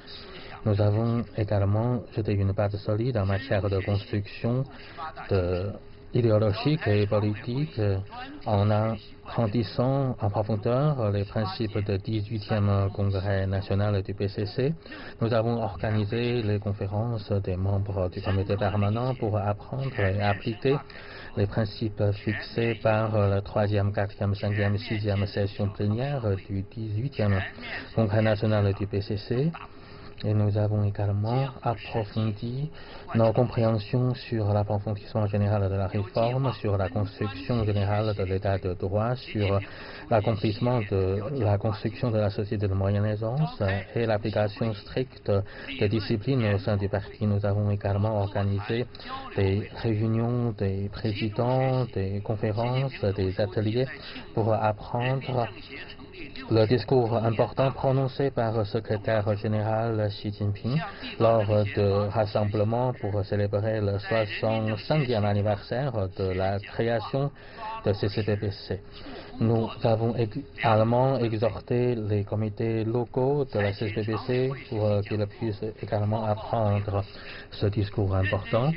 Nous avons également jeté une base solide en matière de construction idéologique et politique en agrandissant en profondeur les principes du 18e congrès national du PCC. Nous avons organisé les conférences des membres du comité permanent pour apprendre et appliquer les principes fixés par la 3e, 4e, 5e, 6e session plénière du 18e congrès national du PCC. Et nous avons également approfondi nos compréhensions sur l'approfondissement général de la réforme, sur la construction générale de l'état de droit, sur l'accomplissement de la construction de la société de moyenne aisance et l'application stricte des disciplines au sein du parti. Nous avons également organisé des réunions des présidents, des conférences, des ateliers pour apprendre le discours important prononcé par le secrétaire général Xi Jinping lors de rassemblements pour célébrer le 65e anniversaire de la création de CCPPC. Nous avons également exhorté les comités locaux de la CCPPC pour qu'ils puissent également apprendre ce discours important.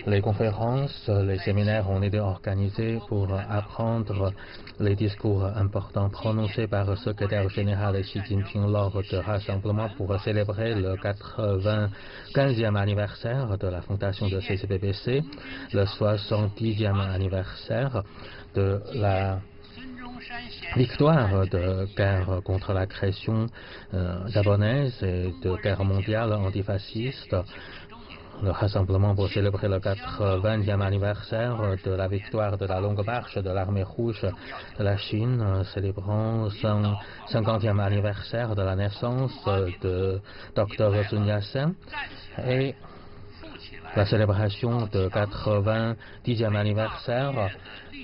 Les conférences, les séminaires ont été organisés pour apprendre les discours importants prononcés par le secrétaire général Xi Jinping lors de rassemblements pour célébrer le 95e anniversaire de la fondation de CCPPC, le 70e anniversaire de la victoire de guerre contre l'agression japonaise et de guerre mondiale antifasciste. Le rassemblement pour célébrer le 80e anniversaire de la victoire de la longue marche de l'armée rouge de la Chine, célébrant son 50e anniversaire de la naissance de Dr Sun Yat-sen et la célébration de 90e anniversaire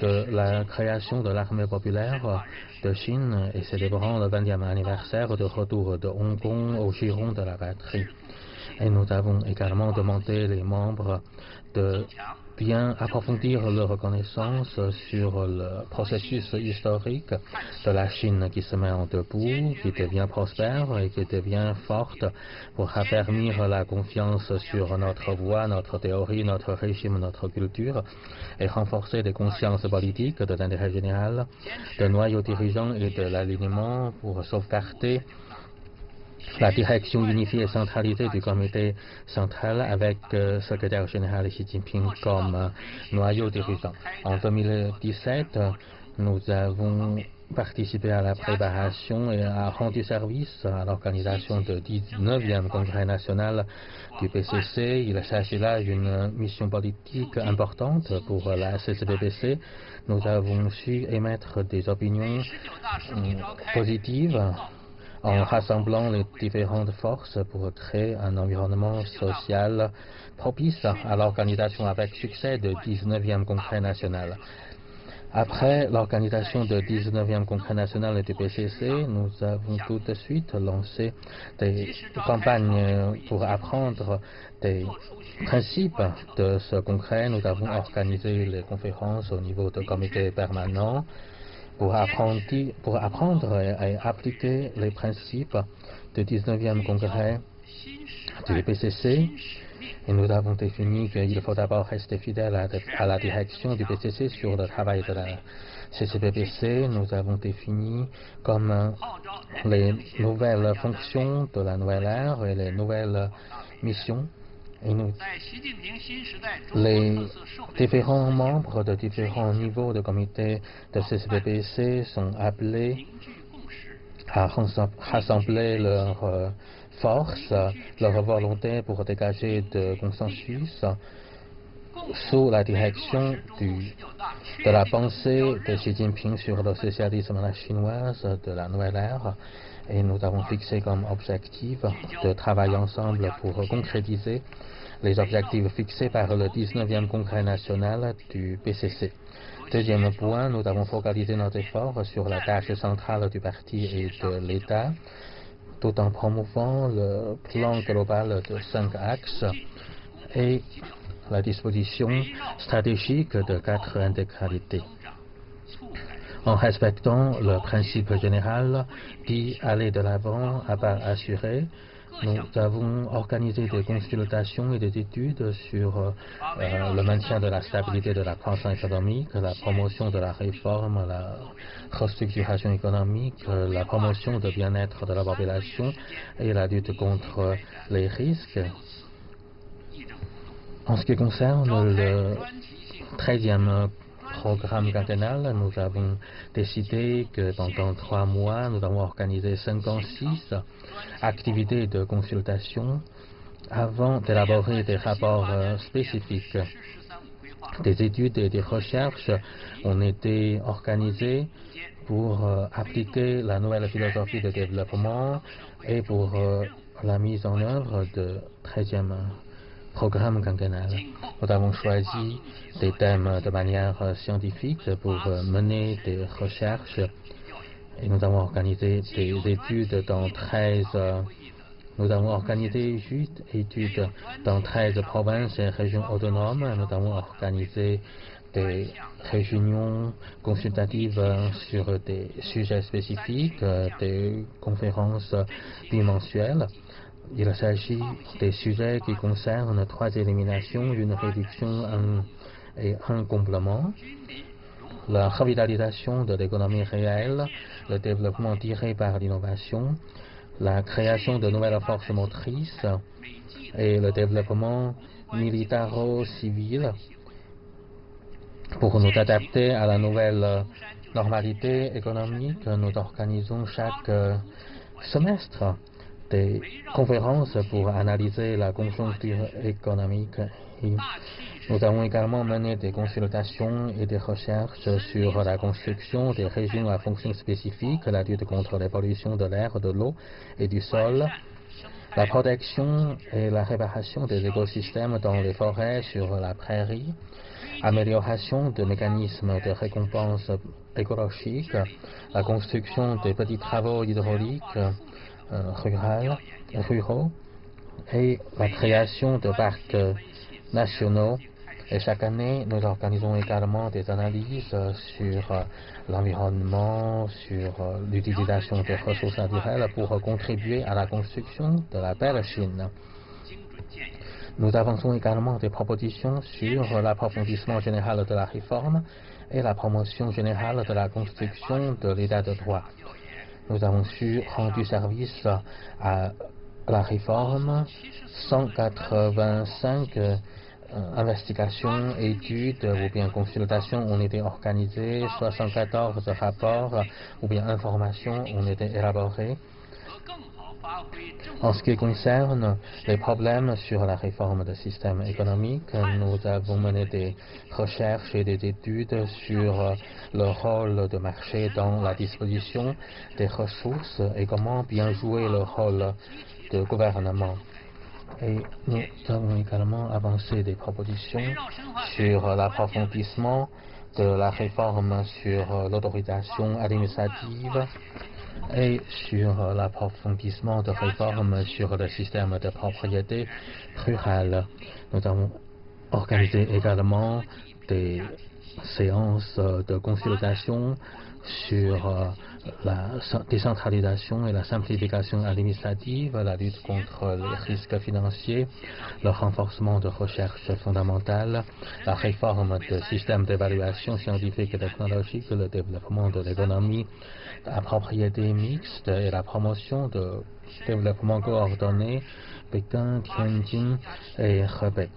de la création de l'armée populaire de Chine et célébrant le 20e anniversaire de retour de Hong Kong au giron de la patrie. Et nous avons également demandé les membres de bien approfondir leur connaissance sur le processus historique de la Chine qui se met en debout, qui devient prospère et qui devient forte pour affermir la confiance sur notre voie, notre théorie, notre régime, notre culture et renforcer les consciences politiques de l'intérêt général, de noyau dirigeant et de l'alignement pour sauvegarder la direction unifiée et centralisée du comité central avec secrétaire général Xi Jinping comme noyau dirigeant. En 2017, nous avons participé à la préparation et a rendu service à l'organisation du 19e congrès national du PCC. Il s'agit là d'une mission politique importante pour la CCPPC. Nous avons su émettre des opinions positives en rassemblant les différentes forces pour créer un environnement social propice à l'organisation avec succès du 19e congrès national. Après l'organisation du 19e congrès national du PCC, nous avons tout de suite lancé des campagnes pour apprendre des principes de ce congrès. Nous avons organisé les conférences au niveau du comité permanent pour apprendre et appliquer les principes du 19e congrès du PCC. Et nous avons défini qu'il faut d'abord rester fidèle à la direction du PCC sur le travail de la CCPPC. Nous avons défini comme les nouvelles fonctions de la nouvelle ère et les nouvelles missions. Et les différents membres de différents niveaux de comité de CCPPC sont appelés à rassembler leurs forces, leur volonté pour dégager de consensus sous la direction de la pensée de Xi Jinping sur le socialisme à la chinoise de la nouvelle ère. Et nous avons fixé comme objectif de travailler ensemble pour concrétiser les objectifs fixés par le 19e Congrès national du PCC. Deuxième point, nous avons focalisé notre effort sur la tâche centrale du parti et de l'État, tout en promouvant le plan global de 5 axes et la disposition stratégique de 4 intégralités. En respectant le principe général dit aller de l'avant à pas assuré, nous avons organisé des consultations et des études sur le maintien de la stabilité de la croissance économique, la promotion de la réforme, la restructuration économique, la promotion du bien-être de la population et la lutte contre les risques. En ce qui concerne le 13e programme quinquennal, nous avons décidé que pendant 3 mois, nous avons organisé 56 activités de consultation avant d'élaborer des rapports spécifiques. Des études et des recherches ont été organisées pour appliquer la nouvelle philosophie de développement et pour la mise en œuvre du 13e programme quinquennal. Nous avons choisi des thèmes de manière scientifique pour mener des recherches et nous avons organisé des études dans 13 nous avons organisé 8 études dans 13 provinces et régions autonomes. Nous avons organisé des réunions consultatives sur des sujets spécifiques, des conférences bimensuelles. Il s'agit des sujets qui concernent 3 éliminations, une réduction et un complément, la revitalisation de l'économie réelle, le développement tiré par l'innovation, la création de nouvelles forces motrices et le développement militaro-civil pour nous adapter à la nouvelle normalité économique. Nous organisons chaque semestre des conférences pour analyser la conjoncture économique. Et nous avons également mené des consultations et des recherches sur la construction des régions à fonction spécifique, la lutte contre les pollutions de l'air, de l'eau et du sol, la protection et la réparation des écosystèmes dans les forêts, sur la prairie, amélioration des mécanismes de récompense écologique, la construction des petits travaux hydrauliques ruraux et la création de parcs nationaux. Et chaque année, nous organisons également des analyses sur l'environnement, sur l'utilisation des ressources naturelles pour contribuer à la construction de la belle Chine. Nous avançons également des propositions sur l'approfondissement général de la réforme et la promotion générale de la construction de l'état de droit. Nous avons rendu service à la réforme. 185 investigations, études ou bien consultations ont été organisées, 74 rapports ou bien informations ont été élaborés. En ce qui concerne les problèmes sur la réforme du système économique, nous avons mené des recherches et des études sur le rôle du marché dans la disposition des ressources et comment bien jouer le rôle du gouvernement. Et nous avons également avancé des propositions sur l'approfondissement de la réforme sur l'autorisation administrative et sur l'approfondissement de réformes sur le système de propriété rurale. Nous avons organisé également des séances de consultation sur la décentralisation et la simplification administrative, la lutte contre les risques financiers, le renforcement de recherche fondamentale, la réforme du système d'évaluation scientifique et technologique, le développement de l'économie à propriété mixte et la promotion de développement coordonné, Pékin, Tianjin et Hebei.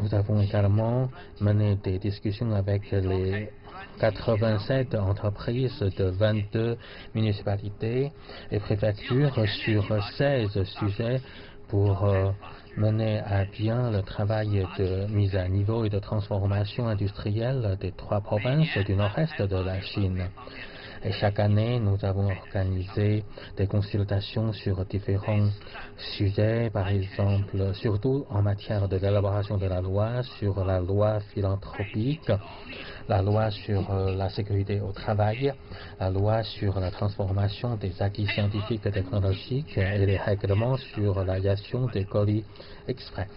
Nous avons également mené des discussions avec les 87 entreprises de 22 municipalités et préfectures sur 16 sujets pour mener à bien le travail de mise à niveau et de transformation industrielle des 3 provinces du nord-est de la Chine. Et chaque année, nous avons organisé des consultations sur différents sujets, par exemple, surtout en matière de l'élaboration de la loi, sur la loi philanthropique, la loi sur la sécurité au travail, la loi sur la transformation des acquis scientifiques et technologiques et les règlements sur la gestion des colis exprès.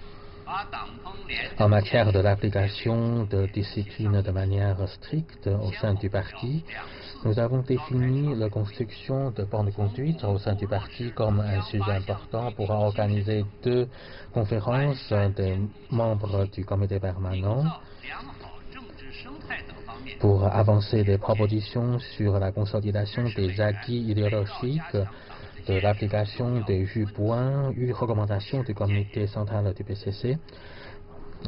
En matière de l'application de discipline de manière stricte au sein du parti, nous avons défini la construction de bornes de conduite au sein du parti comme un sujet important pour organiser 2 conférences des membres du comité permanent pour avancer des propositions sur la consolidation des acquis idéologiques de l'application des 8 points, 8 recommandations du comité central du PCC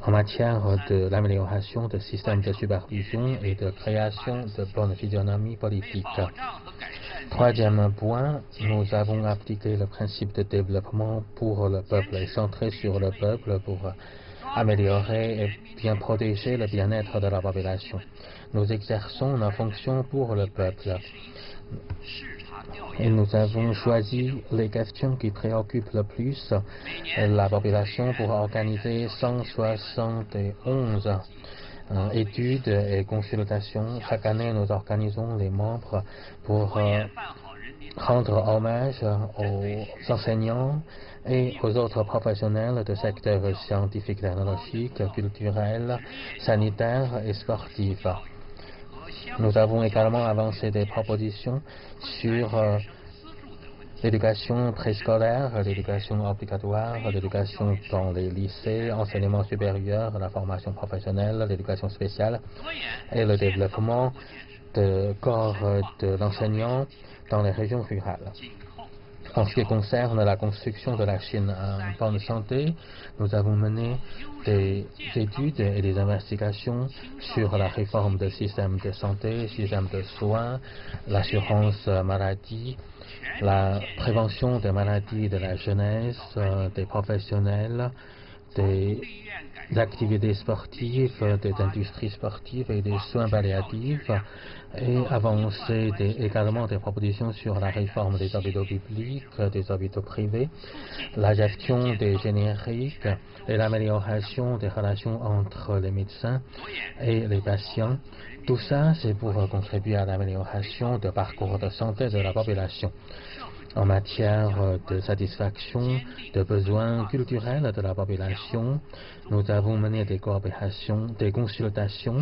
en matière de l'amélioration des systèmes de supervision et de création de bonnes physionomies politiques. 3e point, nous avons appliqué le principe de développement pour le peuple et centré sur le peuple pour améliorer et bien protéger le bien-être de la population. Nous exerçons nos fonctions pour le peuple. Et nous avons choisi les questions qui préoccupent le plus la population pour organiser 171 études et consultations. Chaque année, nous organisons les membres pour rendre hommage aux enseignants et aux autres professionnels de secteurs scientifiques, technologiques, culturels, sanitaires et sportifs. Nous avons également avancé des propositions sur l'éducation préscolaire, l'éducation obligatoire, l'éducation dans les lycées, enseignement supérieur, la formation professionnelle, l'éducation spéciale et le développement de corps de l'enseignant dans les régions rurales. En ce qui concerne la construction de la Chine en bonne santé, nous avons mené des études et des investigations sur la réforme du système de santé, système de soins, l'assurance maladie, la prévention des maladies de la jeunesse, des professionnels, des activités sportives, des industries sportives et des soins palliatifs, et avancer également des propositions sur la réforme des hôpitaux publics, des hôpitaux privés, la gestion des génériques et l'amélioration des relations entre les médecins et les patients. Tout ça, c'est pour contribuer à l'amélioration du parcours de santé de la population. En matière de satisfaction des besoins culturels de la population, nous avons mené des coopérations, des consultations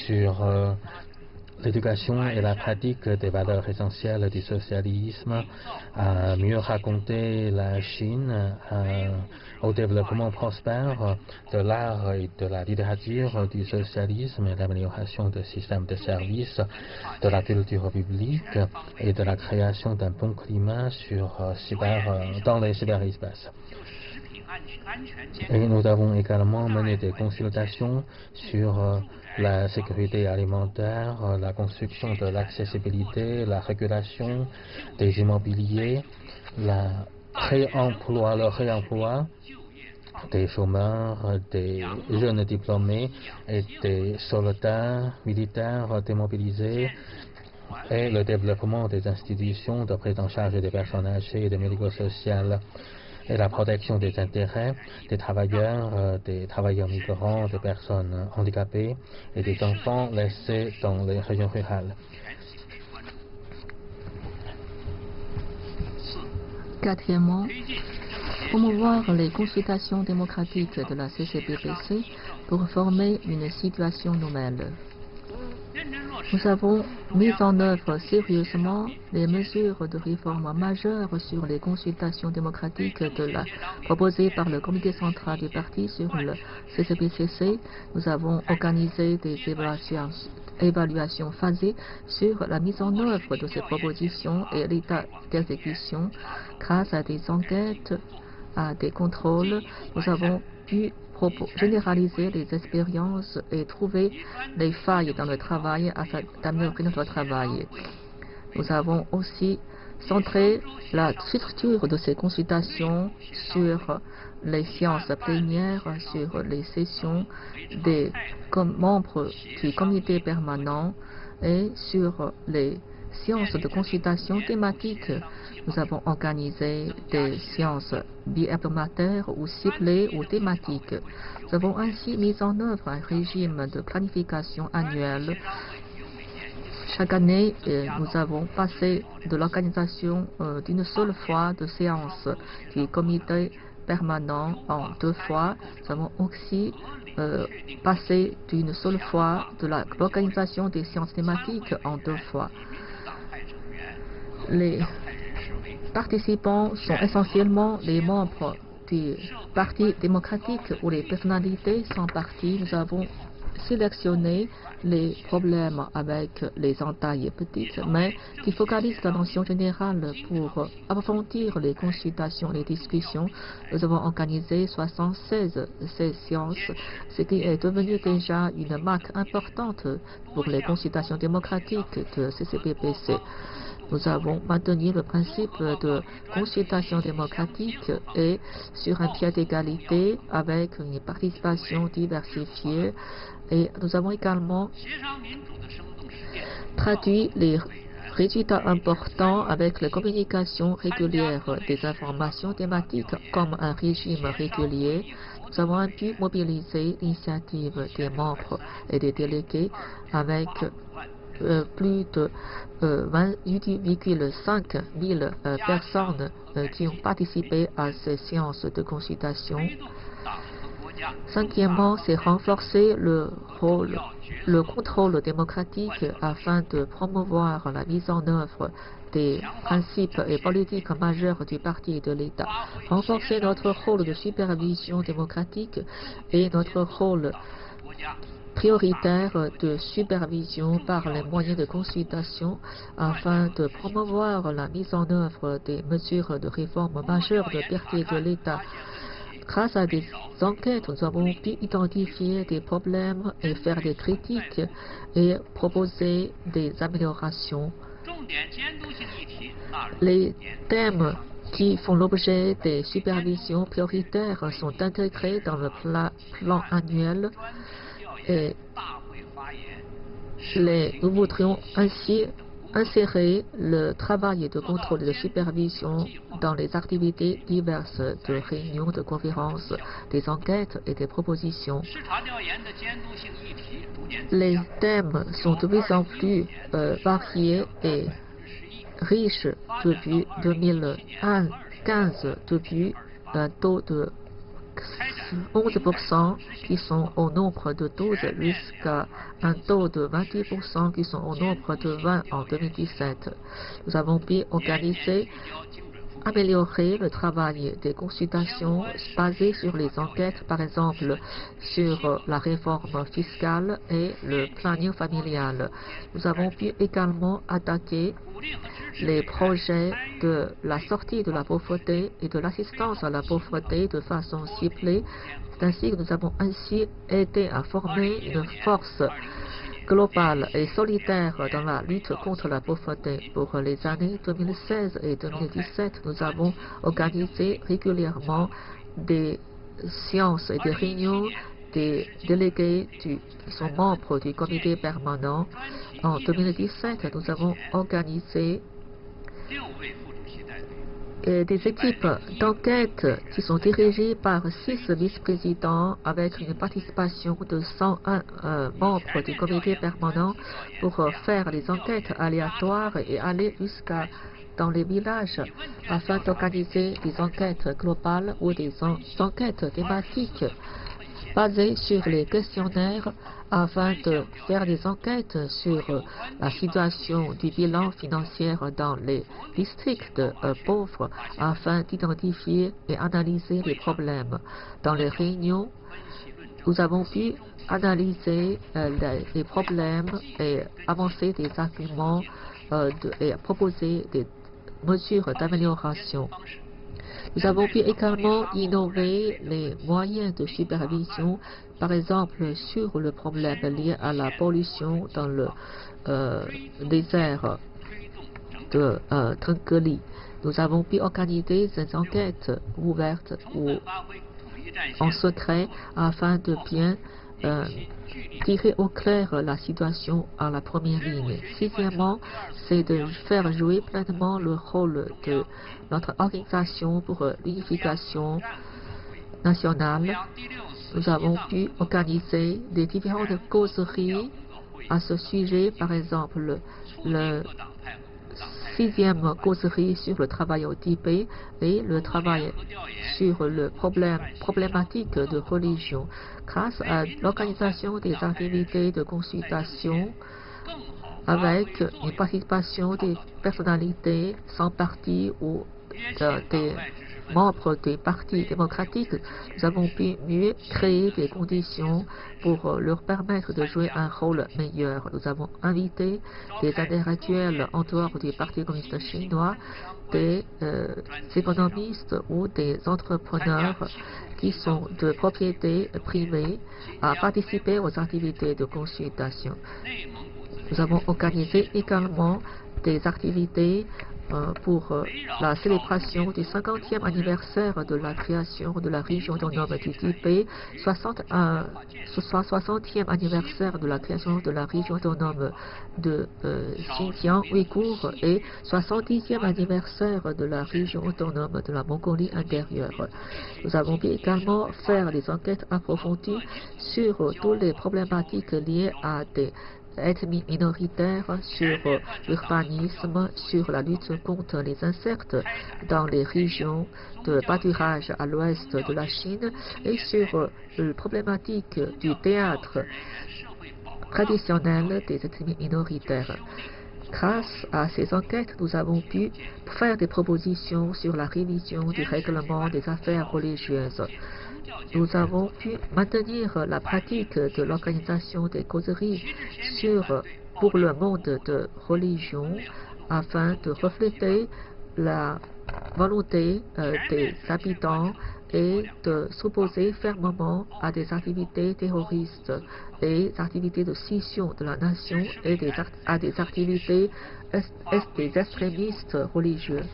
sur l'éducation et la pratique des valeurs essentielles du socialisme, à mieux raconter la Chine, au développement prospère de l'art et de la littérature du socialisme et l'amélioration des systèmes de services, de la culture publique et de la création d'un bon climat dans les cyberespaces. Et nous avons également mené des consultations sur la sécurité alimentaire, la construction de l'accessibilité, la régulation des immobiliers, le réemploi des chômeurs, des jeunes diplômés et des soldats militaires démobilisés, et le développement des institutions de prise en charge des personnes âgées et des médico-sociales, et la protection des intérêts des travailleurs migrants, des personnes handicapées et des enfants laissés dans les régions rurales. 4e, promouvoir les consultations démocratiques de la CCPPC pour former une situation nouvelle. Nous avons mis en œuvre sérieusement les mesures de réforme majeures sur les consultations démocratiques proposées par le comité central du parti sur le CCPCC. Nous avons organisé des évaluations phasées sur la mise en œuvre de ces propositions et l'état d'exécution grâce à des enquêtes, à des contrôles. Nous avons pu généraliser les expériences et trouver les failles dans le travail afin d'améliorer notre travail. Nous avons aussi centré la structure de ces consultations sur les séances plénières, sur les sessions des membres du comité permanent, Et sur les séances de consultation thématiques, nous avons organisé des séances bi-hebdomadaires ou ciblées ou thématiques. Nous avons ainsi mis en œuvre un régime de planification annuelle. Chaque année, nous avons passé de l'organisation d'une seule fois de séance du comité permanent en 2 fois. Nous avons aussi passé d'une seule fois de l'organisation des séances thématiques en 2 fois. Les participants sont essentiellement les membres du Parti démocratique ou les personnalités sans parti. Nous avons sélectionné les problèmes avec les entailles petites, mais qui focalisent l'attention générale pour approfondir les consultations et les discussions. Nous avons organisé 76 ces séances, ce qui est devenu déjà une marque importante pour les consultations démocratiques de CCPPC. Nous avons maintenu le principe de consultation démocratique et sur un pied d'égalité avec une participation diversifiée. Et nous avons également traduit les résultats importants avec la communication régulière des informations thématiques comme un régime régulier. Nous avons pu mobiliser l'initiative des membres et des délégués avec plus de 28,5 000 personnes qui ont participé à ces séances de consultation. Cinquièmement, c'est renforcer le contrôle démocratique afin de promouvoir la mise en œuvre des principes et politiques majeurs du parti et de l'État. Renforcer notre rôle de supervision démocratique et notre rôle prioritaire de supervision par les moyens de consultation afin de promouvoir la mise en œuvre des mesures de réforme majeures de parti et de l'État. Grâce à des enquêtes, nous avons pu identifier des problèmes et faire des critiques et proposer des améliorations. Les thèmes qui font l'objet des supervisions prioritaires sont intégrés dans le plan annuel et nous voudrions ainsi insérer le travail de contrôle et de supervision dans les activités diverses de réunions, de conférences, des enquêtes et des propositions. Les thèmes sont de plus en plus variés et riches depuis 2015, depuis un taux de 11% qui sont au nombre de 12 jusqu'à un taux de 28% qui sont au nombre de 20 en 2017. Nous avons pu améliorer le travail des consultations basées sur les enquêtes, par exemple sur la réforme fiscale et le planning familial. Nous avons pu également attaquer les projets de la sortie de la pauvreté et de l'assistance à la pauvreté de façon ciblée. C'est ainsi que nous avons ainsi aidé à former une force globale et solidaire dans la lutte contre la pauvreté. Pour les années 2016 et 2017, nous avons organisé régulièrement des séances et des réunions des délégués qui sont membres du comité permanent. En 2017, nous avons organisé des équipes d'enquête qui sont dirigées par 6 vice-présidents avec une participation de 101 membres du comité permanent pour faire des enquêtes aléatoires et aller jusqu'à dans les villages afin d'organiser des enquêtes globales ou des enquêtes thématiques basées sur les questionnaires afin de faire des enquêtes sur la situation du bilan financier dans les districts pauvres afin d'identifier et analyser les problèmes. Dans les réunions, nous avons pu analyser les problèmes et avancer des arguments et proposer des mesures d'amélioration. Nous avons pu également innover les moyens de supervision, par exemple sur le problème lié à la pollution dans le désert de Trungeli. Nous avons pu organiser des enquêtes ouvertes ou en secret afin de bien tirer au clair la situation à la première ligne. Sixièmement, c'est de faire jouer pleinement le rôle de notre organisation pour l'unification nationale. Nous avons pu organiser des différentes causeries à ce sujet, par exemple le 6e causerie sur le travail au Tibet et le travail sur le problématique de religion. Grâce à l'organisation des activités de consultation avec une participation des personnalités sans parti ou des membres des partis démocratiques, nous avons pu mieux créer des conditions pour leur permettre de jouer un rôle meilleur. Nous avons invité des intellectuels en dehors du Parti communiste chinois, des économistes ou des entrepreneurs qui sont de propriété privée à participer aux activités de consultation. Nous avons organisé également des activités pour la célébration du 50e anniversaire de la création de la région autonome du Tibet, 60e anniversaire de la création de la région autonome de Xinjiang ouïghour et 70e anniversaire de la région autonome de la Mongolie intérieure. Nous avons pu également faire des enquêtes approfondies sur toutes les problématiques liées à des ethnies minoritaires, sur l'urbanisme, sur la lutte contre les insectes dans les régions de pâturage à l'ouest de la Chine et sur la problématique du théâtre traditionnel des ethnies minoritaires. Grâce à ces enquêtes, nous avons pu faire des propositions sur la révision du règlement des affaires religieuses. Nous avons pu maintenir la pratique de l'organisation des causeries pour le monde de religion afin de refléter la volonté des habitants et de s'opposer fermement à des activités terroristes et des activités de scission de la nation et à des activités des extrémistes religieux.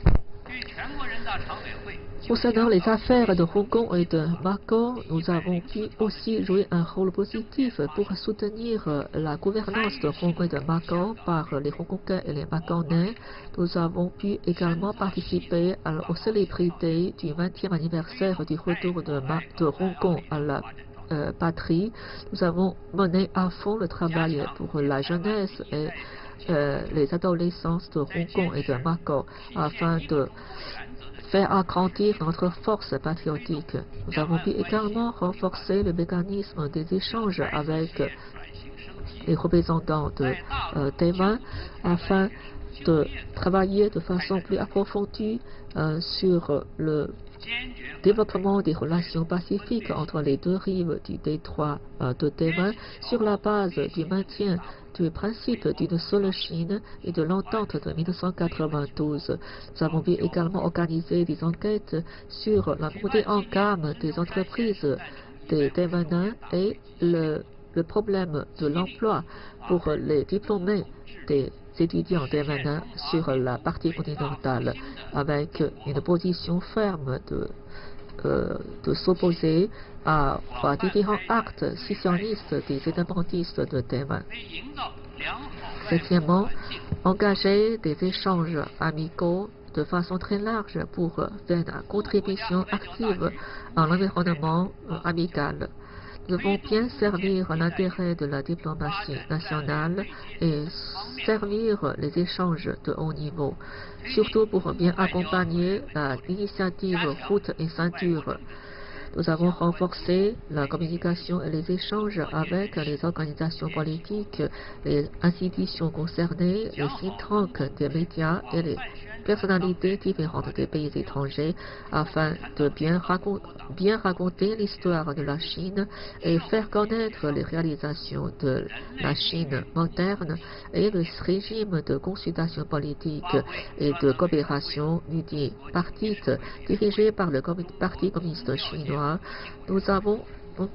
Concernant les affaires de Hong Kong et de Macao, nous avons pu aussi jouer un rôle positif pour soutenir la gouvernance de Hong Kong et de Macao par les Hongkongais et les Macaonais. Nous avons pu également participer aux célébrités du 20e anniversaire du retour de Hong Kong à la patrie. Nous avons mené à fond le travail pour la jeunesse et les adolescents de Hong Kong et de Macao afin de faire agrandir notre force patriotique. Nous avons pu également renforcer le mécanisme des échanges avec les représentants de Taïwan afin de travailler de façon plus approfondie sur le développement des relations pacifiques entre les deux rives du détroit de Taïwan sur la base du maintien du principe d'une seule Chine et de l'entente de 1992. Nous avons pu également organiser des enquêtes sur la montée en gamme des entreprises des Taïwanais et le problème de l'emploi pour les diplômés des étudiants taïwanais sur la partie continentale, avec une position ferme de s'opposer à différents actes scissionnistes des indépendantistes de Taïwan. Septièmement, engager des échanges amicaux de façon très large pour faire une contribution active à l'environnement amical. Nous devons bien servir l'intérêt de la diplomatie nationale et servir les échanges de haut niveau, surtout pour bien accompagner l'initiative Route et Ceinture. Nous avons renforcé la communication et les échanges avec les organisations politiques, les institutions concernées, les think tanks des médias et les personnalités différentes des pays étrangers afin de bien raconter l'histoire de la Chine et faire connaître les réalisations de la Chine moderne et le régime de consultation politique et de coopération multipartite dirigé par le Parti communiste chinois. Nous avons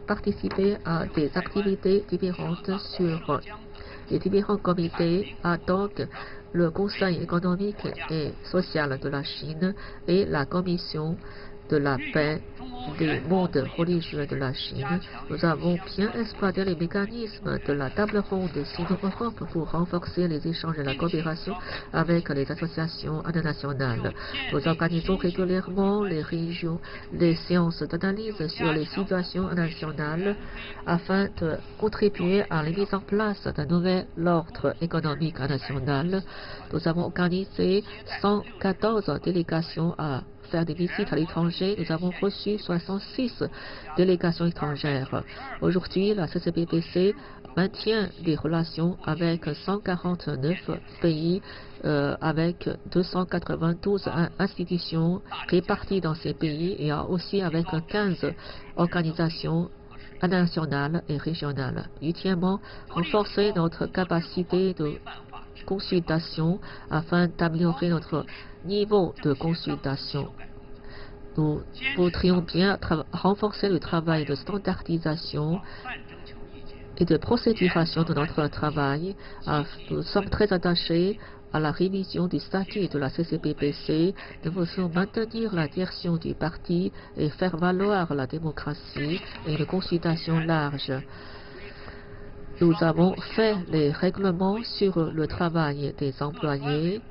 participé à des activités différentes sur les différents comités ad hoc, le Conseil économique et social de la Chine et la Commission de la paix des mondes religieux de la Chine. Nous avons bien exploité les mécanismes de la table ronde Sino-Europe pour renforcer les échanges et la coopération avec les associations internationales. Nous organisons régulièrement les séances d'analyse sur les situations nationales afin de contribuer à la mise en place d'un nouvel ordre économique national. Nous avons organisé 114 délégations à faire des visites à l'étranger. Nous avons reçu 66 délégations étrangères. Aujourd'hui, la CCPPC maintient des relations avec 149 pays, avec 292 institutions réparties dans ces pays et aussi avec 15 organisations nationales et régionales. Huitièmement, renforcer notre capacité de consultation afin d'améliorer notre niveau de consultation. Nous voudrions bien renforcer le travail de standardisation et de procéduration de notre travail. Nous sommes très attachés à la révision du statut de la CCPPC. Nous voulons maintenir la direction du parti et faire valoir la démocratie et une consultation large. Nous avons fait les règlements sur le travail des employés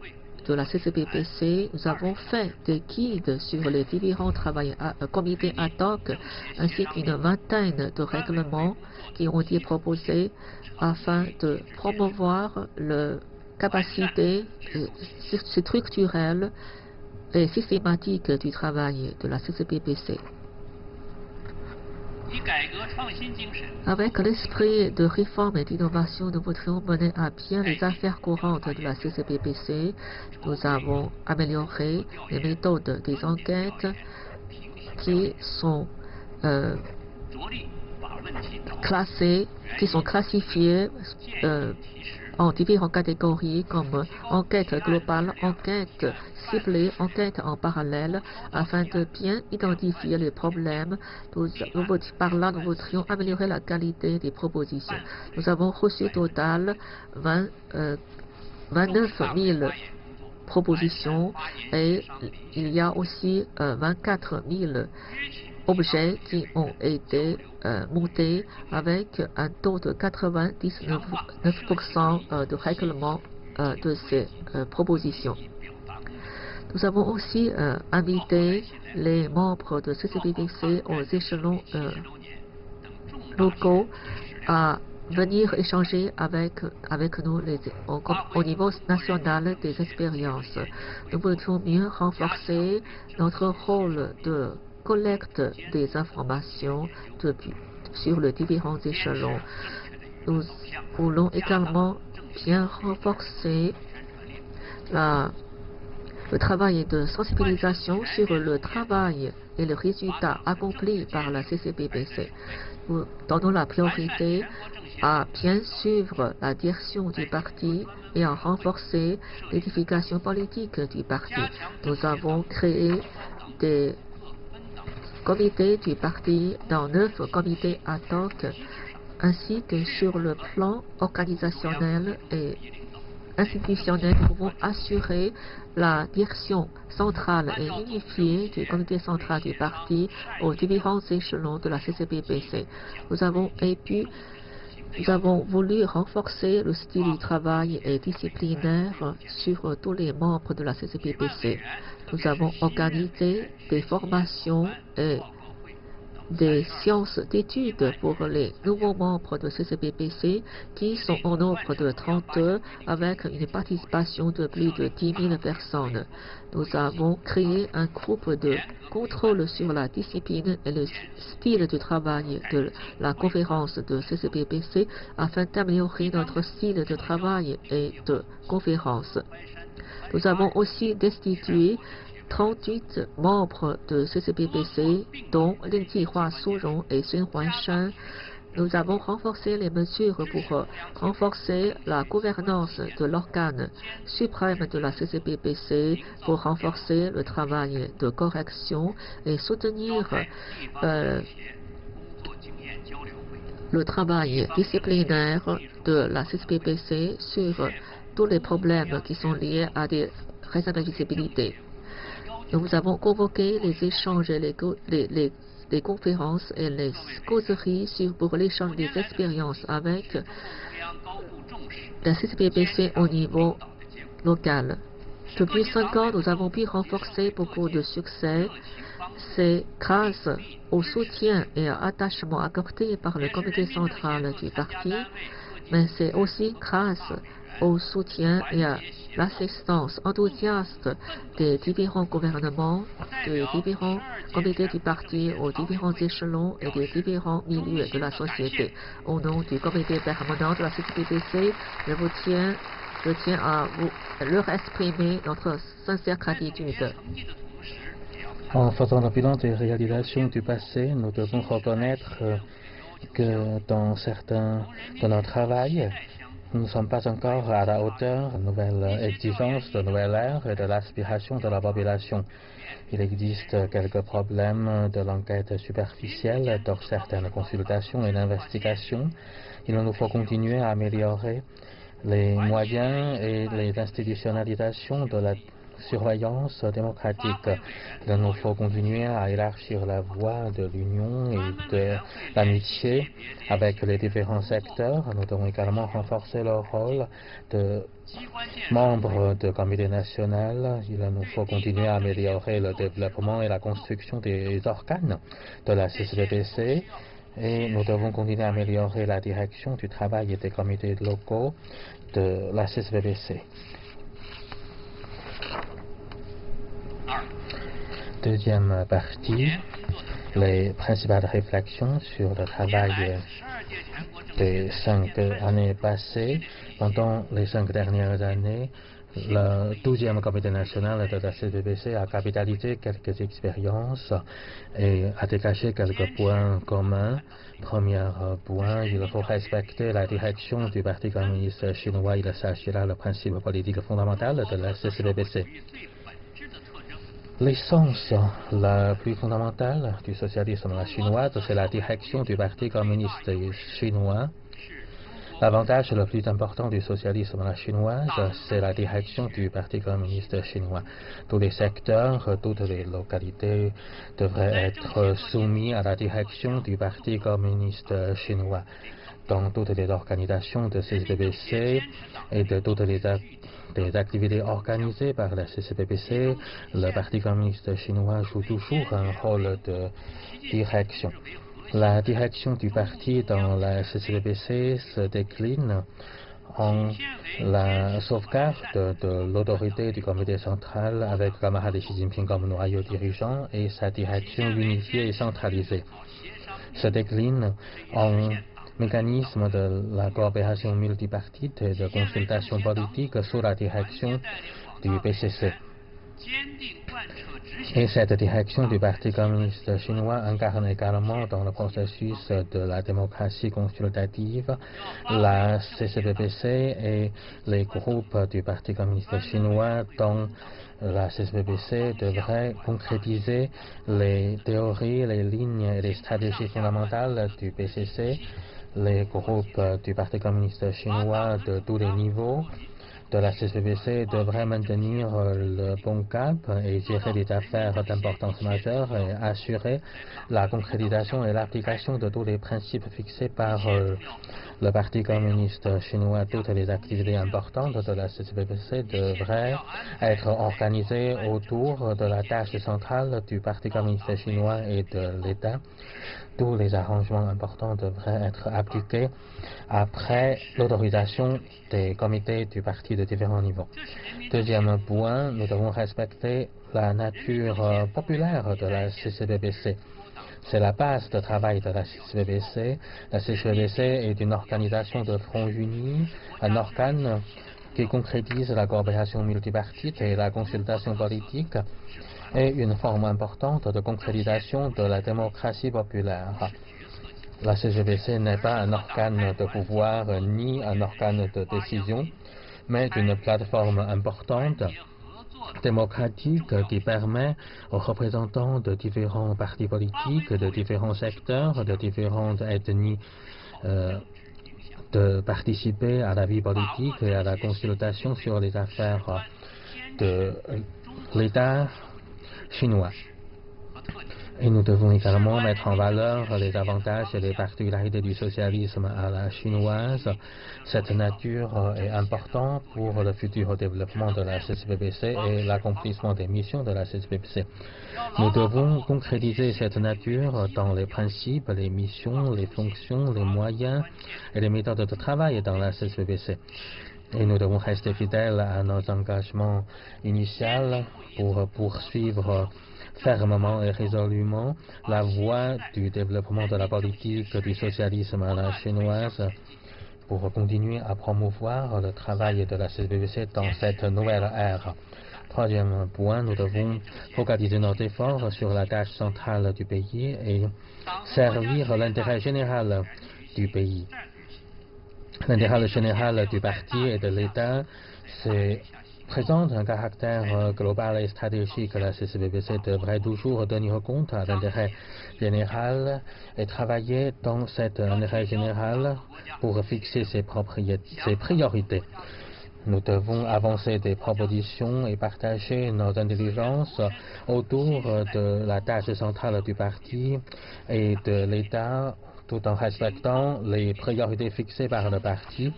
de la CCPPC. Nous avons fait des guides sur les différents comités ad hoc ainsi qu'une vingtaine de règlements qui ont été proposés afin de promouvoir la capacité structurelle et systématique du travail de la CCPPC. Avec l'esprit de réforme et d'innovation, nous voudrions mener à bien les affaires courantes de la CCPPC. Nous avons amélioré les méthodes des enquêtes qui sont classifiées en différentes catégories comme enquête globale, enquête ciblée, enquête en parallèle, afin de bien identifier les problèmes. Par là, nous voudrions améliorer la qualité des propositions. Nous avons reçu au total 29 000 propositions et il y a aussi 24 000 objets qui ont été montés avec un taux de 99% de règlement de ces propositions. Nous avons aussi invité les membres de CCPPC aux échelons locaux à venir échanger avec nous au niveau national des expériences. Nous voudrions mieux renforcer notre rôle de collecte des informations sur les différents échelons. Nous voulons également bien renforcer le travail de sensibilisation sur le travail et le résultat accompli par la CCPPC. Nous donnons la priorité à bien suivre la direction du parti et à renforcer l'édification politique du parti. Nous avons créé des comités du parti dans 9 comités ad hoc, ainsi que sur le plan organisationnel et institutionnel. Nous pouvons assurer la direction centrale et unifiée du comité central du parti aux différents échelons de la CCPPC. Nous avons voulu renforcer le style du travail et disciplinaire sur tous les membres de la CCPPC. Nous avons organisé des formations et des séances d'études pour les nouveaux membres de CCPPC qui sont au nombre de 32 avec une participation de plus de 10 000 personnes. Nous avons créé un groupe de contrôle sur la discipline et le style de travail de la conférence de CCPPC afin d'améliorer notre style de travail et de conférence. Nous avons aussi destitué 38 membres de CCPPC, dont Ling Jihua, Su Rong et Sun Huanshan. Nous avons renforcé les mesures pour renforcer la gouvernance de l'organe suprême de la CCPPC, pour renforcer le travail de correction et soutenir le travail disciplinaire de la CCPPC sur tous les problèmes qui sont liés à des raisons de visibilité. Nous avons convoqué les échanges et les conférences et les causeries pour l'échange des expériences avec la CCPPC au niveau local. Depuis 5 ans, nous avons pu renforcer beaucoup de succès. C'est grâce au soutien et à l'attachement accordé par le comité central du parti, mais c'est aussi grâce au soutien et à l'assistance enthousiaste des différents gouvernements, des différents comités du parti, aux différents échelons et des différents milieux de la société. Au nom du comité permanent de la CCPPC, je tiens à leur exprimer notre sincère gratitude. En faisant le bilan des réalisations du passé, nous devons reconnaître que dans certains de nos travail, nous ne sommes pas encore à la hauteur de nouvelles exigences, de nouvelles ères et de l'aspiration de la population. Il existe quelques problèmes de l'enquête superficielle dans certaines consultations et d'investigations. Il nous faut continuer à améliorer les moyens et les institutionnalisations de la surveillance démocratique. Il nous faut continuer à élargir la voie de l'union et de l'amitié avec les différents secteurs. Nous devons également renforcer le rôle de membres du comité national. Il nous faut continuer à améliorer le développement et la construction des organes de la CCPPC. Et nous devons continuer à améliorer la direction du travail des comités locaux de la CCPPC. Deuxième partie, les principales réflexions sur le travail des 5 années passées. Pendant les 5 dernières années, le 12e comité national de la CCPPC a capitalisé quelques expériences et a dégagé quelques points communs. Premier point, il faut respecter la direction du Parti communiste chinois. Il s'agit là le principe politique fondamental de la CCPPC. L'essence la plus fondamentale du socialisme chinois, c'est la direction du Parti communiste chinois. L'avantage le plus important du socialisme chinois, c'est la direction du Parti communiste chinois. Tous les secteurs, toutes les localités devraient être soumis à la direction du Parti communiste chinois. Dans toutes les organisations de CCPPC et de toutes les activités organisées par la CCPPC, le Parti communiste chinois joue toujours un rôle de direction. La direction du parti dans la CCPPC se décline en la sauvegarde de l'autorité du comité central avec le camarade Xi Jinping comme noyau dirigeant et sa direction unifiée et centralisée. Se décline en mécanisme de la coopération multipartite et de consultation politique sous la direction du PCC. Et cette direction du Parti communiste chinois incarne également dans le processus de la démocratie consultative la CCPPC et les groupes du Parti communiste chinois dont la CCPPC devrait concrétiser les théories, les lignes et les stratégies fondamentales du PCC. Les groupes du Parti communiste chinois de tous les niveaux de la CCPPC devraient maintenir le bon cap et gérer des affaires d'importance majeure et assurer la concrétisation et l'application de tous les principes fixés par le Parti communiste chinois. Toutes les activités importantes de la CCPPC devraient être organisées autour de la tâche centrale du Parti communiste chinois et de l'État. Tous les arrangements importants devraient être appliqués après l'autorisation des comités du parti de différents niveaux. Deuxième point, nous devons respecter la nature populaire de la CCPPC. C'est la base de travail de la CCPPC. La CCPPC est une organisation de front uni, un organe qui concrétise la coopération multipartite et la consultation politique et une forme importante de concrétisation de la démocratie populaire. La CCPPC n'est pas un organe de pouvoir ni un organe de décision, mais une plateforme importante, démocratique, qui permet aux représentants de différents partis politiques, de différents secteurs, de différentes ethnies de participer à la vie politique et à la consultation sur les affaires de l'État, chinois. Et nous devons également mettre en valeur les avantages et les particularités du socialisme à la chinoise. Cette nature est importante pour le futur développement de la CCPPC et l'accomplissement des missions de la CCPPC. Nous devons concrétiser cette nature dans les principes, les missions, les fonctions, les moyens et les méthodes de travail dans la CCPPC. Et nous devons rester fidèles à nos engagements initiaux pour poursuivre fermement et résolument la voie du développement de la politique du socialisme à la chinoise pour continuer à promouvoir le travail de la CCPPC dans cette nouvelle ère. Troisième point, nous devons focaliser nos efforts sur la tâche centrale du pays et servir l'intérêt général du pays. L'intérêt général du parti et de l'État présente un caractère global et stratégique. La CCPPC devrait toujours tenir compte de l'intérêt général et travailler dans cet intérêt général pour fixer ses priorités. Nous devons avancer des propositions et partager nos intelligences autour de la tâche centrale du parti et de l'État, tout en respectant les priorités fixées par le parti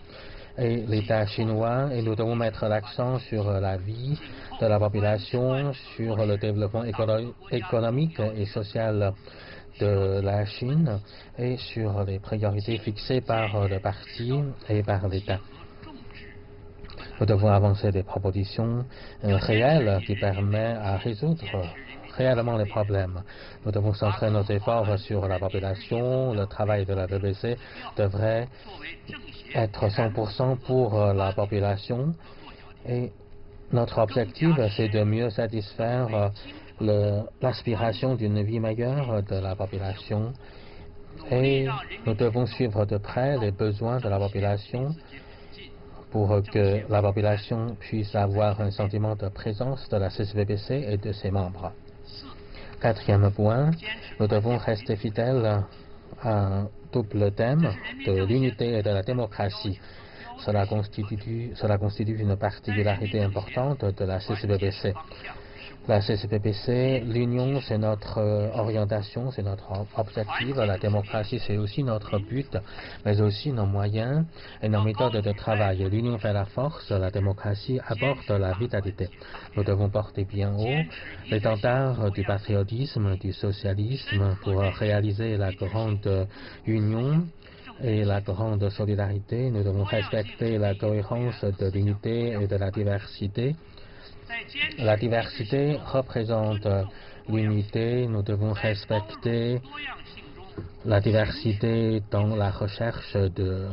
et l'État chinois, et nous devons mettre l'accent sur la vie de la population, sur le développement économique et social de la Chine et sur les priorités fixées par le parti et par l'État. Nous devons avancer des propositions réelles qui permettent à résoudre réellement les problèmes. Nous devons centrer nos efforts sur la population. Le travail de la BBC devrait être 100% pour la population et notre objectif c'est de mieux satisfaire l'aspiration d'une vie meilleure de la population et nous devons suivre de près les besoins de la population pour que la population puisse avoir un sentiment de présence de la CCPPC et de ses membres. Quatrième point, nous devons rester fidèles à un double thème de l'unité et de la démocratie. Cela constitue une particularité importante de la CCPPC. La CCPPC, l'union, c'est notre orientation, c'est notre objectif. La démocratie, c'est aussi notre but, mais aussi nos moyens et nos méthodes de travail. L'union fait la force, la démocratie apporte la vitalité. Nous devons porter bien haut l'étendard du patriotisme, du socialisme pour réaliser la grande union et la grande solidarité. Nous devons respecter la cohérence de l'unité et de la diversité. La diversité représente l'unité. Nous devons respecter la diversité dans la recherche de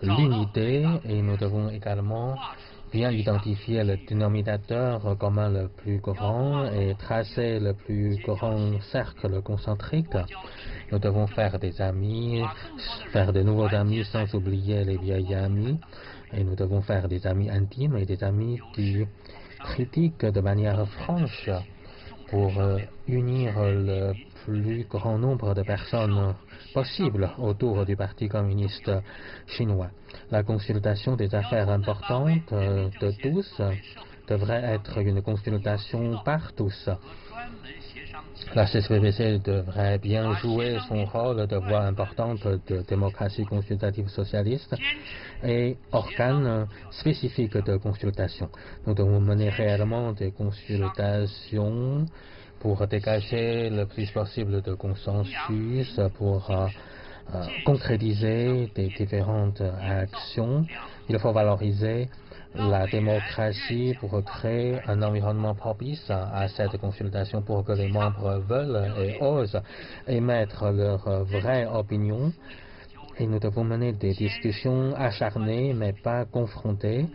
l'unité et nous devons également bien identifier le dénominateur commun le plus grand et tracer le plus grand cercle concentrique. Nous devons faire des amis, faire de nouveaux amis sans oublier les vieilles amis et nous devons faire des amis intimes et des amis qui critiquent de manière franche pour unir le plus grand nombre de personnes possible autour du Parti communiste chinois. La consultation des affaires importantes de tous devrait être une consultation par tous. La CCPPC devrait bien jouer son rôle de voix importante de démocratie consultative socialiste et organe spécifique de consultation. Nous devons mener réellement des consultations pour dégager le plus possible de consensus, pour concrétiser des différentes actions. Il faut valoriser la démocratie pour créer un environnement propice à cette consultation pour que les membres veulent et osent émettre leur vraie opinion. Et nous devons mener des discussions acharnées mais pas confrontées.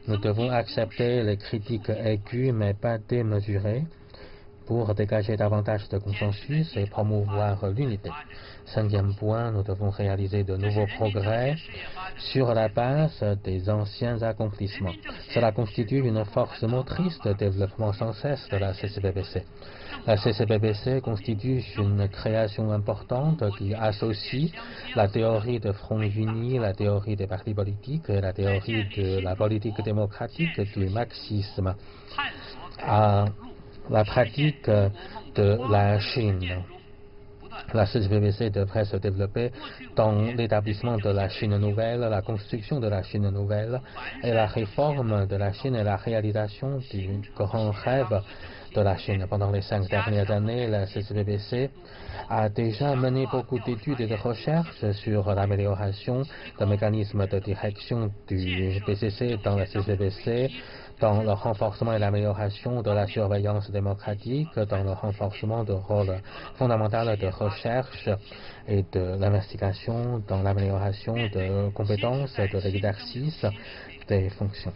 Nous devons accepter les critiques aiguës mais pas démesurées pour dégager davantage de consensus et promouvoir l'unité. Cinquième point, nous devons réaliser de nouveaux progrès sur la base des anciens accomplissements. Cela constitue une force motrice de développement sans cesse de la CCPPC. La CCPPC constitue une création importante qui associe la théorie de front uni, la théorie des partis politiques et la théorie de la politique démocratique du marxisme à la pratique de la Chine. La CCPPC devrait se développer dans l'établissement de la Chine nouvelle, la construction de la Chine nouvelle et la réforme de la Chine et la réalisation du grand rêve de la Chine. Pendant les 5 dernières années, la CCPPC a déjà mené beaucoup d'études et de recherches sur l'amélioration des mécanismes de direction du PCC dans la CCPPC, dans le renforcement et l'amélioration de la surveillance démocratique, dans le renforcement du rôle fondamental de recherche et de l'investigation, dans l'amélioration de compétences, de l'exercice des fonctions.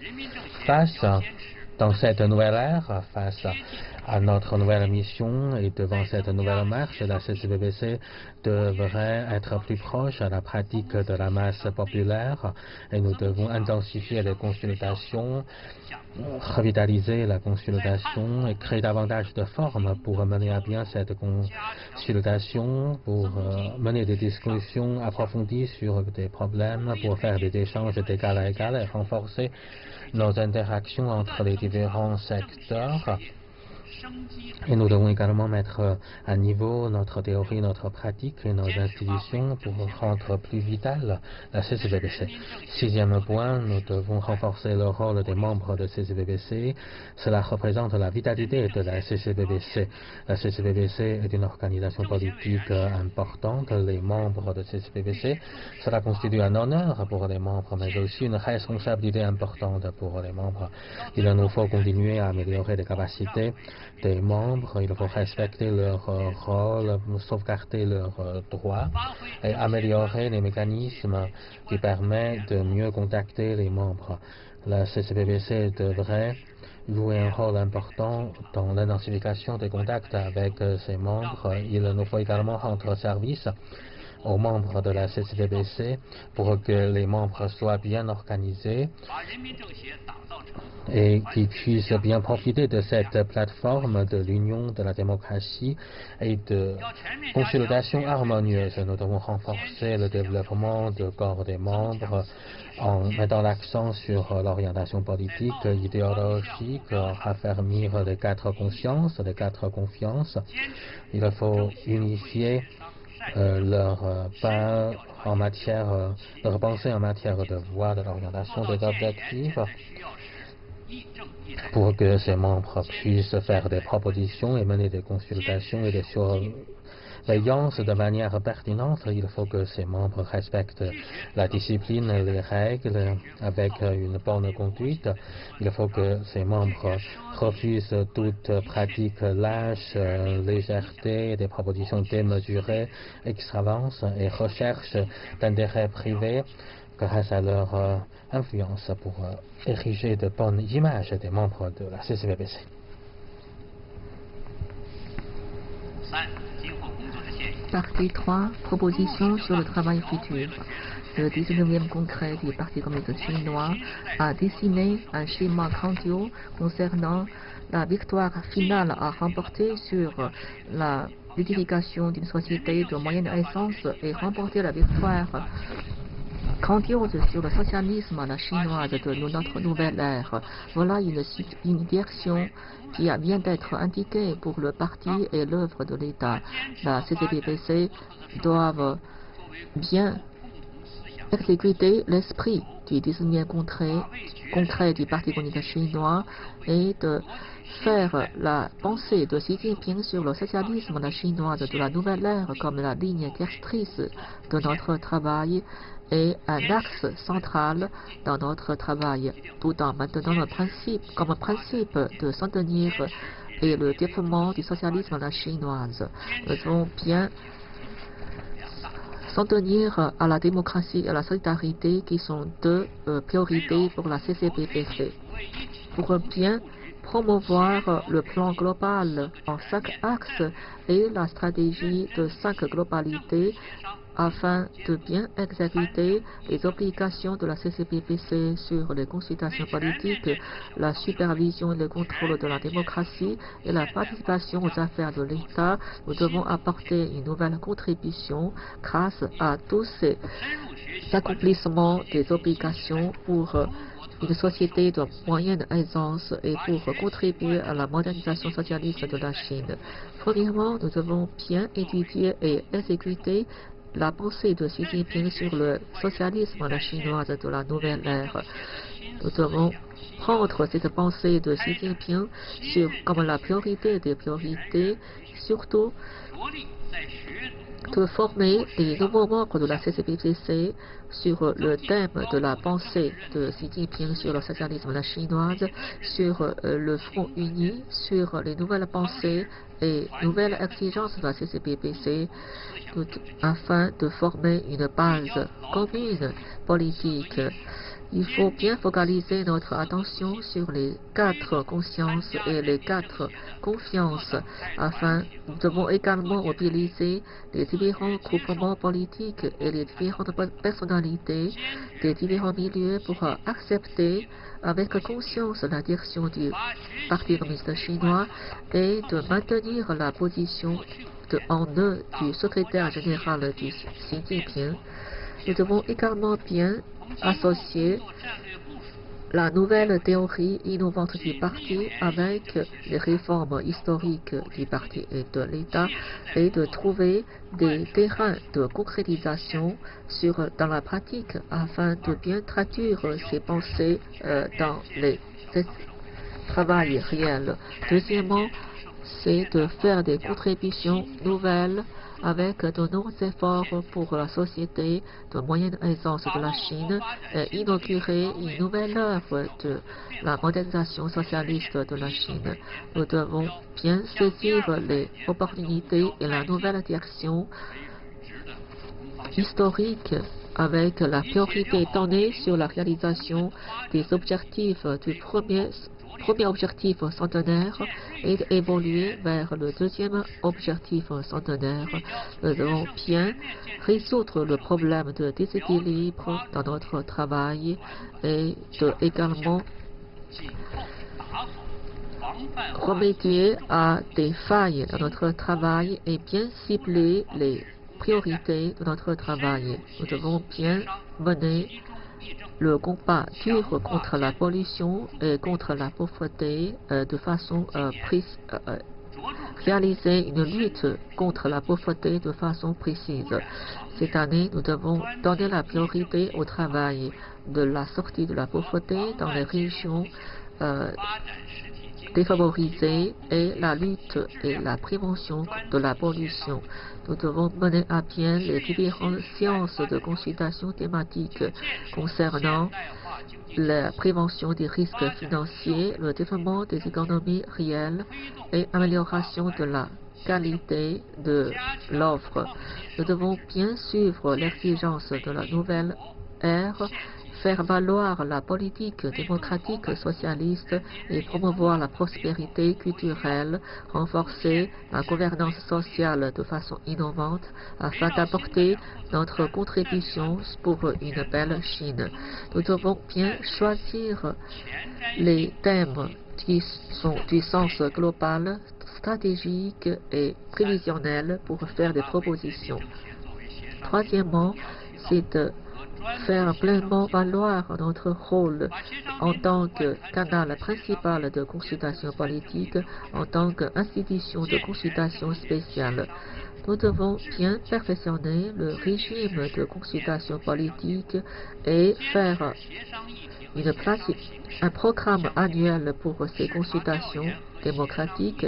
Dans cette nouvelle ère, face à notre nouvelle mission et devant cette nouvelle marche, la CCPPC devrait être plus proche à la pratique de la masse populaire et nous devons intensifier les consultations, revitaliser la consultation et créer davantage de formes pour mener à bien cette consultation, pour mener des discussions approfondies sur des problèmes, pour faire des échanges d'égal à égal et renforcer nos interactions entre les différents secteurs. Et nous devons également mettre à niveau notre théorie, notre pratique et nos institutions pour rendre plus vitale la CCPPC. 6e point, nous devons renforcer le rôle des membres de CCPPC. Cela représente la vitalité de la CCPPC. La CCPPC est une organisation politique importante. Les membres de CCPPC, cela constitue un honneur pour les membres, mais aussi une responsabilité importante pour les membres. Il nous faut continuer à améliorer les capacités des membres, il faut respecter leur rôle, sauvegarder leurs droits et améliorer les mécanismes qui permettent de mieux contacter les membres. La CCPPC devrait jouer un rôle important dans l'intensification des contacts avec ses membres. Il nous faut également rendre service aux membres de la CCPPC pour que les membres soient bien organisés et qui puissent bien profiter de cette plateforme de l'union de la démocratie et de consolidation harmonieuse. Nous devons renforcer le développement du corps des membres en mettant l'accent sur l'orientation politique, idéologique, raffermir les 4 consciences, les 4 confiances. Il faut unifier leur pensée en matière de voie, de l'orientation des objectifs, pour que ces membres puissent faire des propositions et mener des consultations et des surveillances de manière pertinente. Il faut que ces membres respectent la discipline et les règles avec une bonne conduite. Il faut que ces membres refusent toute pratique lâche, légèreté, des propositions démesurées, extravances et recherche d'intérêts privés grâce à leur influence pour ériger de bonnes images des membres de la CCPPC. Partie 3, propositions sur le travail futur. Le 19e congrès du Parti communiste chinois a dessiné un schéma grandiose concernant la victoire finale à remporter sur la l'édification d'une société de moyenne aisance et remporter la victoire grandiose sur le socialisme à la chinoise de notre nouvelle ère. Voilà une direction qui vient d'être indiquée pour le parti et l'œuvre de l'État. La CCPPC doivent bien exécuter l'esprit du 19e congrès du Parti communiste chinois et de faire la pensée de Xi Jinping sur le socialisme à la chinoise de la nouvelle ère comme la ligne directrice de notre travail et un axe central dans notre travail, tout en maintenant le principe de s'en tenir et le développement du socialisme à la chinoise. Nous devons bien s'en tenir à la démocratie et à la solidarité qui sont 2 priorités pour la CCPPC. Pour bien promouvoir le plan global en 5 axes et la stratégie de 5 globalités afin de bien exécuter les obligations de la CCPPC sur les consultations politiques, la supervision et le contrôle de la démocratie et la participation aux affaires de l'État. Nous devons apporter une nouvelle contribution grâce à tous ces accomplissements des obligations pour une société de moyenne aisance et pour contribuer à la modernisation socialiste de la Chine. Premièrement, nous devons bien étudier et exécuter la pensée de Xi Jinping sur le socialisme à la chinoise de la nouvelle ère. Nous devons prendre cette pensée de Xi Jinping comme la priorité des priorités, surtout de former les nouveaux membres de la CCPPC sur le thème de la pensée de Xi Jinping sur le socialisme à la chinoise, sur le Front uni, sur les nouvelles pensées et nouvelles exigences de la CCPPC, afin de former une base commune politique. Il faut bien focaliser notre attention sur les 4 consciences et les 4 confiances. Nous devons également mobiliser les différents groupements politiques et les différentes personnalités des différents milieux pour accepter avec conscience la direction du Parti communiste chinois et de maintenir la position en eux du secrétaire général du Xi Jinping. Nous devons également bien associer la nouvelle théorie innovante du parti avec les réformes historiques du parti et de l'État et de trouver des terrains de concrétisation dans la pratique afin de bien traduire ces pensées dans les travail réel. Deuxièmement, c'est de faire des contributions nouvelles avec de nouveaux efforts pour la société de moyenne aisance de la Chine et inaugurer une nouvelle œuvre de la modernisation socialiste de la Chine. Nous devons bien saisir les opportunités et la nouvelle direction historique avec la priorité donnée sur la réalisation des objectifs du premier objectif centenaire et d'évoluer vers le deuxième objectif centenaire. Nous devons bien résoudre le problème de déséquilibre dans notre travail et également remédier à des failles dans notre travail et bien cibler les priorités de notre travail. Nous devons bien mener le combat dur contre la pollution et contre la pauvreté de façon réaliser une lutte contre la pauvreté de façon précise. Cette année, nous devons donner la priorité au travail de la sortie de la pauvreté dans les régions défavorisées et la lutte et la prévention de la pollution. Nous devons mener à bien les différentes séances de consultation thématiques concernant la prévention des risques financiers, le développement des économies réelles et amélioration de la qualité de l'offre. Nous devons bien suivre l'exigence de la nouvelle ère, faire valoir la politique démocratique socialiste et promouvoir la prospérité culturelle, renforcer la gouvernance sociale de façon innovante afin d'apporter notre contribution pour une belle Chine. Nous devons bien choisir les thèmes qui sont du sens global, stratégique et prévisionnel pour faire des propositions. Troisièmement, c'est de faire pleinement valoir notre rôle en tant que canal principal de consultation politique, en tant qu'institution de consultation spéciale. Nous devons bien perfectionner le régime de consultation politique et faire un programme annuel pour ces consultations démocratiques.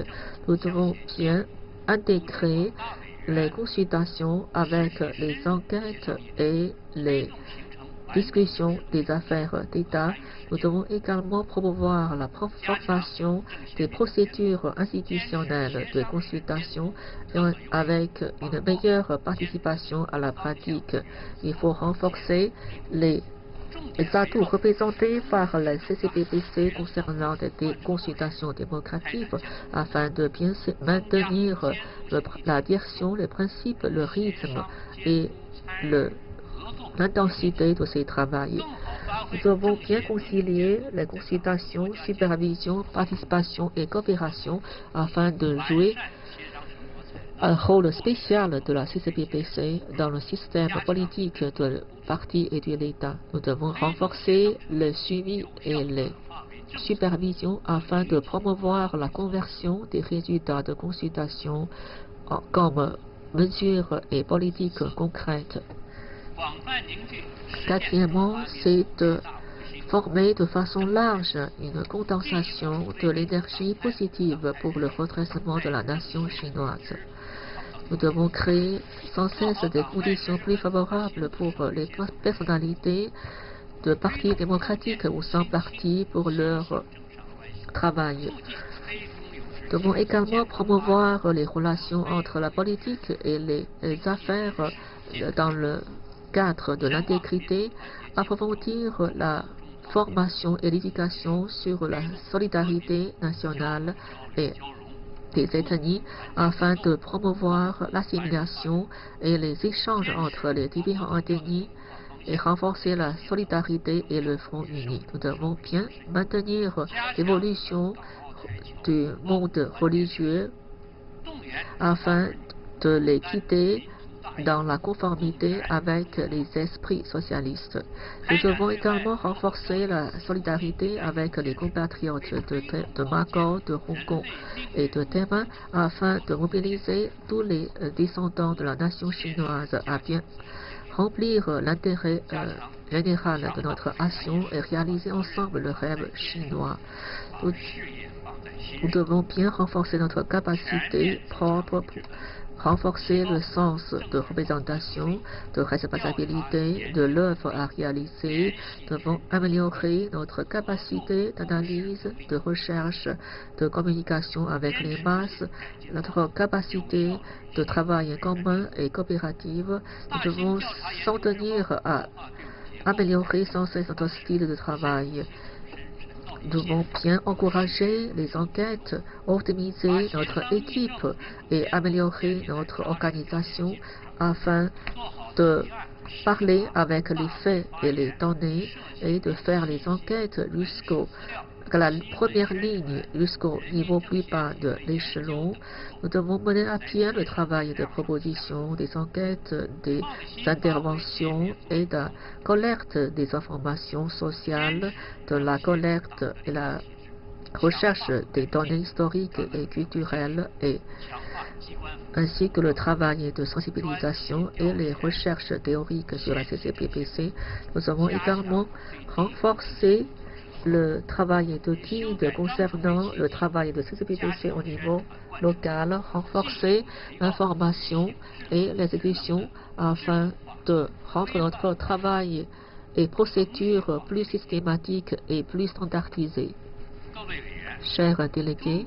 Nous devons bien intégrer les consultations avec les enquêtes et les discussions des affaires d'État. Nous devons également promouvoir la formation des procédures institutionnelles de consultation avec une meilleure participation à la pratique. Il faut renforcer les atouts représentés par la CCPPC concernant des consultations démocratiques afin de bien maintenir la direction, les principes, le rythme et l'intensité de ces travaux. Nous devons bien concilier les consultations, supervision, participation et coopération afin de jouer un rôle spécial de la CCPPC dans le système politique du parti et de l'État. Nous devons renforcer le suivi et la supervision afin de promouvoir la conversion des résultats de consultation comme mesures et politiques concrètes. Quatrièmement, c'est de former de façon large une condensation de l'énergie positive pour le redressement de la nation chinoise. Nous devons créer sans cesse des conditions plus favorables pour les personnalités de partis démocratiques ou sans parti pour leur travail. Nous devons également promouvoir les relations entre la politique et les affaires dans le cadre de l'intégrité, approfondir la formation et l'éducation sur la solidarité nationale et des ethnies afin de promouvoir l'assimilation et les échanges entre les différentes ethnies et renforcer la solidarité et le front uni. Nous devons bien maintenir l'évolution du monde religieux afin de les guider dans la conformité avec les esprits socialistes. Nous devons également renforcer la solidarité avec les compatriotes de Macao, de Hong Kong et de Taïwan afin de mobiliser tous les descendants de la nation chinoise à bien remplir l'intérêt général de notre action et réaliser ensemble le rêve chinois. Nous devons bien renforcer notre capacité propre pour renforcer le sens de représentation, de responsabilité de l'œuvre à réaliser. Nous devons améliorer notre capacité d'analyse, de recherche, de communication avec les masses, notre capacité de travail commun et coopérative. Nous devons s'en tenir à améliorer sans cesse notre style de travail. Nous devons bien encourager les enquêtes, optimiser notre équipe et améliorer notre organisation afin de parler avec les faits et les données et de faire les enquêtes jusqu'à la première ligne, jusqu'au niveau plus bas de l'échelon. Nous devons mener à bien le travail de proposition, des enquêtes, des interventions et de la collecte des informations sociales, de la collecte et la recherche des données historiques et culturelles ainsi que le travail de sensibilisation et les recherches théoriques sur la CCPPC. Nous avons également renforcé le travail de guide concernant le travail de CCPPC au niveau local, renforcer l'information et l'exécution afin de rendre notre travail et procédures plus systématiques et plus standardisées. Chers délégués,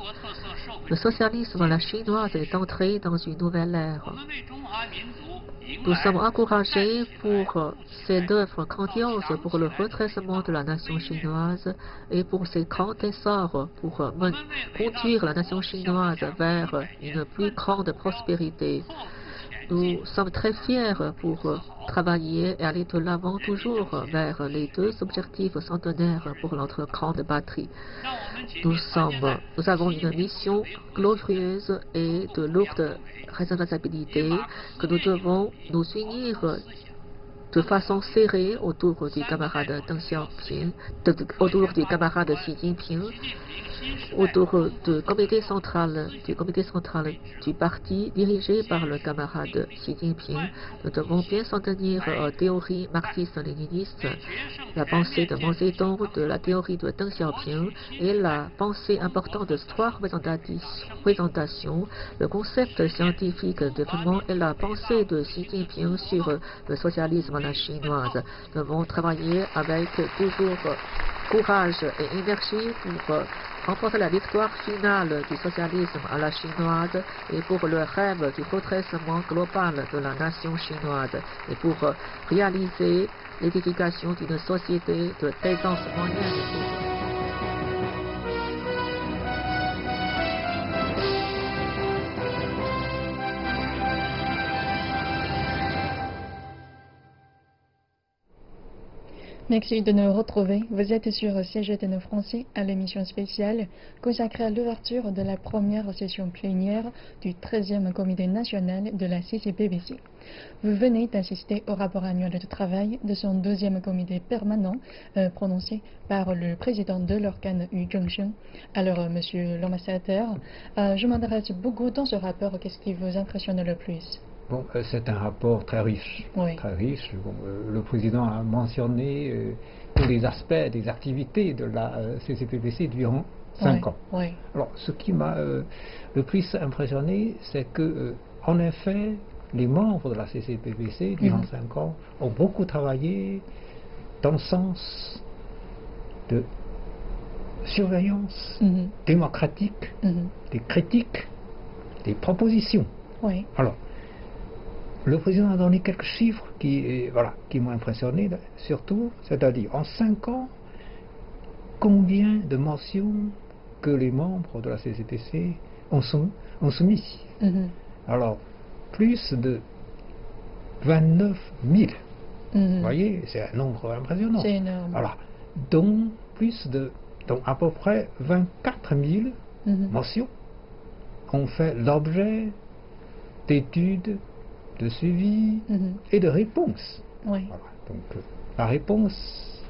le socialisme à la chinoise est entré dans une nouvelle ère. Nous sommes encouragés pour ces œuvres grandioses pour le redressement de la nation chinoise et pour ses grands essors pour conduire la nation chinoise vers une plus grande prospérité. Nous sommes très fiers pour travailler et aller de l'avant toujours vers les deux objectifs centenaires pour notre grande patrie. Nous avons une mission glorieuse et de lourde responsabilité que nous devons nous unir de façon serrée autour du camarade Deng Xiaoping, autour du camarade Xi Jinping, autour du comité central du parti dirigé par le camarade Xi Jinping. Nous devons bien s'en tenir aux théories marxistes-léninistes, la pensée de Mao Zedong, de la théorie de Deng Xiaoping et la pensée importante de trois représentations, le concept scientifique de développement et la pensée de Xi Jinping sur le socialisme à la chinoise. Nous devons travailler avec toujours courage et énergie pour remporter la victoire finale du socialisme à la chinoise et pour le rêve du redressement global de la nation chinoise et pour réaliser l'édification d'une société de aisance moyenne. Merci de nous retrouver. Vous êtes sur CGTN Français à l'émission spéciale consacrée à l'ouverture de la première session plénière du 13e comité national de la CCPPC. Vous venez d'assister au rapport annuel de travail de son deuxième comité permanent prononcé par le président de l'organe Yu Zhengsheng. Alors, monsieur l'ambassadeur, je m'intéresse beaucoup dans ce rapport. Qu'est-ce qui vous impressionne le plus? Bon, c'est un rapport très riche. Oui. Très riche. Bon, le président a mentionné tous les aspects des activités de la CCPPC durant 5 ans. Oui. Alors, ce qui m'a le plus impressionné, c'est que, en effet, les membres de la CCPPC durant 5 ans ont beaucoup travaillé dans le sens de surveillance démocratique, des critiques, des propositions. Oui. Alors, le président a donné quelques chiffres qui m'ont impressionné, surtout, c'est-à-dire en 5 ans, combien de mentions que les membres de la CCPC ont soumis. Alors, plus de 29 000. Vous voyez, c'est un nombre impressionnant. C'est énorme. Voilà. Donc, à peu près 24 000 mentions ont fait l'objet d'études, de suivi et de réponse. Oui. Voilà. Donc, la réponse,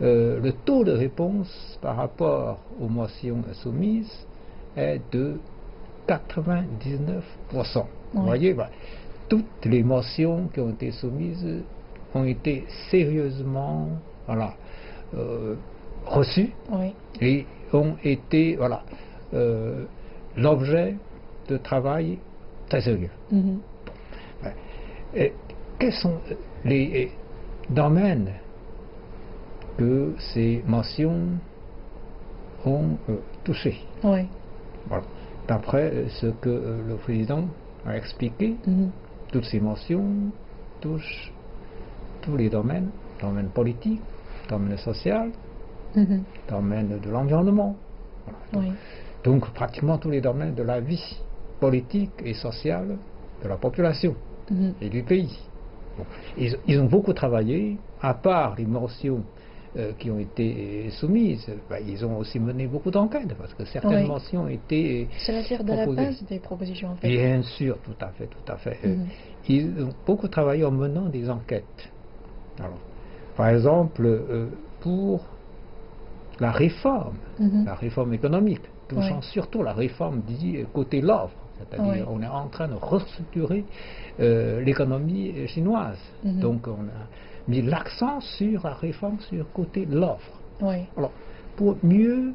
le taux de réponse par rapport aux motions soumises est de 99%. Oui. Vous voyez, voilà. Toutes les motions qui ont été soumises ont été sérieusement reçues et ont été l'objet de travail très sérieux. Quels sont les domaines que ces mentions ont touchés? Oui. Voilà. D'après ce que le président a expliqué, toutes ces mentions touchent tous les domaines, domaine politique, domaine social, domaine de l'environnement. Voilà. Donc pratiquement tous les domaines de la vie politique et sociale de la population et du pays. Bon. Ils ont beaucoup travaillé, à part les mentions qui ont été soumises, ils ont aussi mené beaucoup d'enquêtes, parce que certaines mentions étaient C'est-à-dire de la base des propositions, en fait. Bien sûr, tout à fait. Ils ont beaucoup travaillé en menant des enquêtes. Alors, par exemple, pour la réforme économique, touchant surtout la réforme côté l'offre, c'est-à-dire on est en train de restructurer l'économie chinoise. Donc on a mis l'accent sur la réforme sur côté l'offre. Alors, pour mieux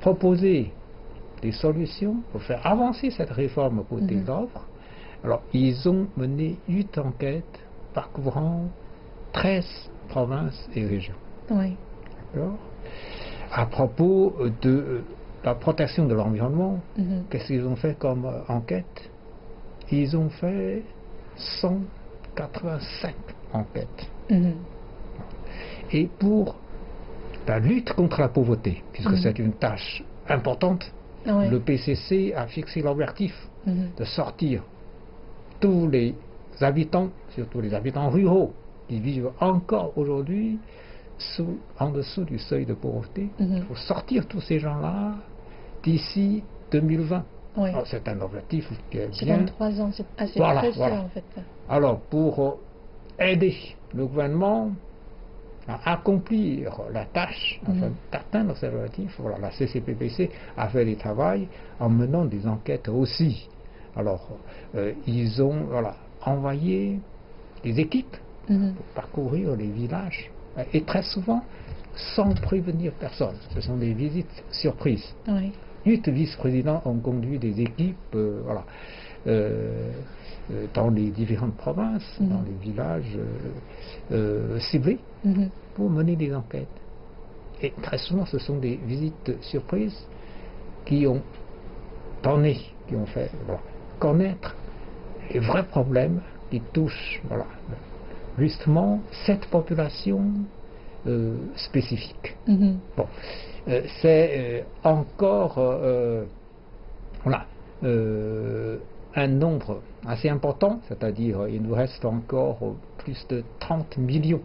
proposer des solutions pour faire avancer cette réforme côté l'offre, alors ils ont mené 8 enquêtes parcouvrant 13 provinces et régions. D'accord. À propos de la protection de l'environnement, qu'est-ce qu'ils ont fait comme enquête? Ils ont fait 185 enquêtes. Et pour la lutte contre la pauvreté, puisque c'est une tâche importante, le PCC a fixé l'objectif de sortir tous les habitants, surtout les habitants ruraux, qui vivent encore aujourd'hui en dessous du seuil de pauvreté. Il faut sortir tous ces gens-là d'ici 2020. C'est un objectif qui est bien... C'est dans 3 ans, c'est assez précis en fait. Alors, pour aider le gouvernement à accomplir la tâche, afin d'atteindre cet objectif, la CCPPC a fait du travail en menant des enquêtes aussi. Alors, ils ont envoyé des équipes pour parcourir les villages, et très souvent sans prévenir personne. Ce sont des visites surprises. 8 vice-présidents ont conduit des équipes dans les différentes provinces, dans les villages ciblés, pour mener des enquêtes. Et très souvent, ce sont des visites surprises qui ont fait connaître les vrais problèmes qui touchent justement cette population spécifique. Bon, c'est encore un nombre assez important, c'est-à-dire il nous reste encore plus de 30 millions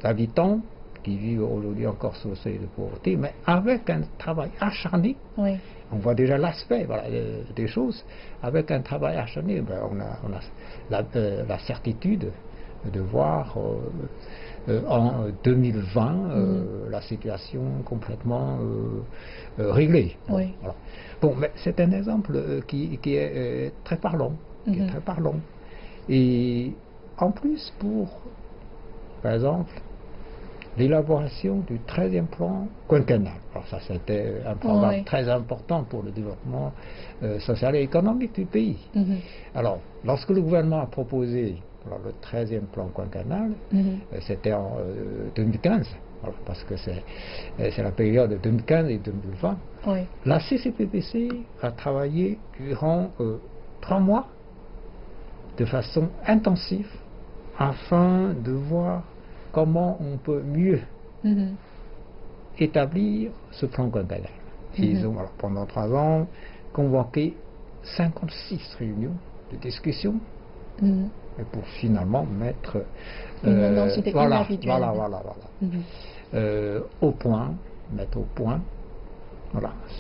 d'habitants qui vivent aujourd'hui encore sous le seuil de pauvreté, mais avec un travail acharné. On voit déjà l'aspect des choses. Avec un travail acharné, on a la certitude de voir en 2020 la situation complètement réglée. Voilà. Bon, mais c'est un exemple qui est très parlant, Et en plus, par exemple, l'élaboration du 13e plan quinquennal. Alors ça, c'était un programme très important pour le développement social et économique du pays. Alors, lorsque le gouvernement a proposé le 13e plan quinquennal, c'était en 2015, parce que c'est la période 2015 et 2020. La CCPPC a travaillé durant 3 mois de façon intensive afin de voir comment on peut mieux établir ce plan quinquennal. Ils ont, pendant 3 ans, convoqué 56 réunions de discussion pour finalement mettre mettre au point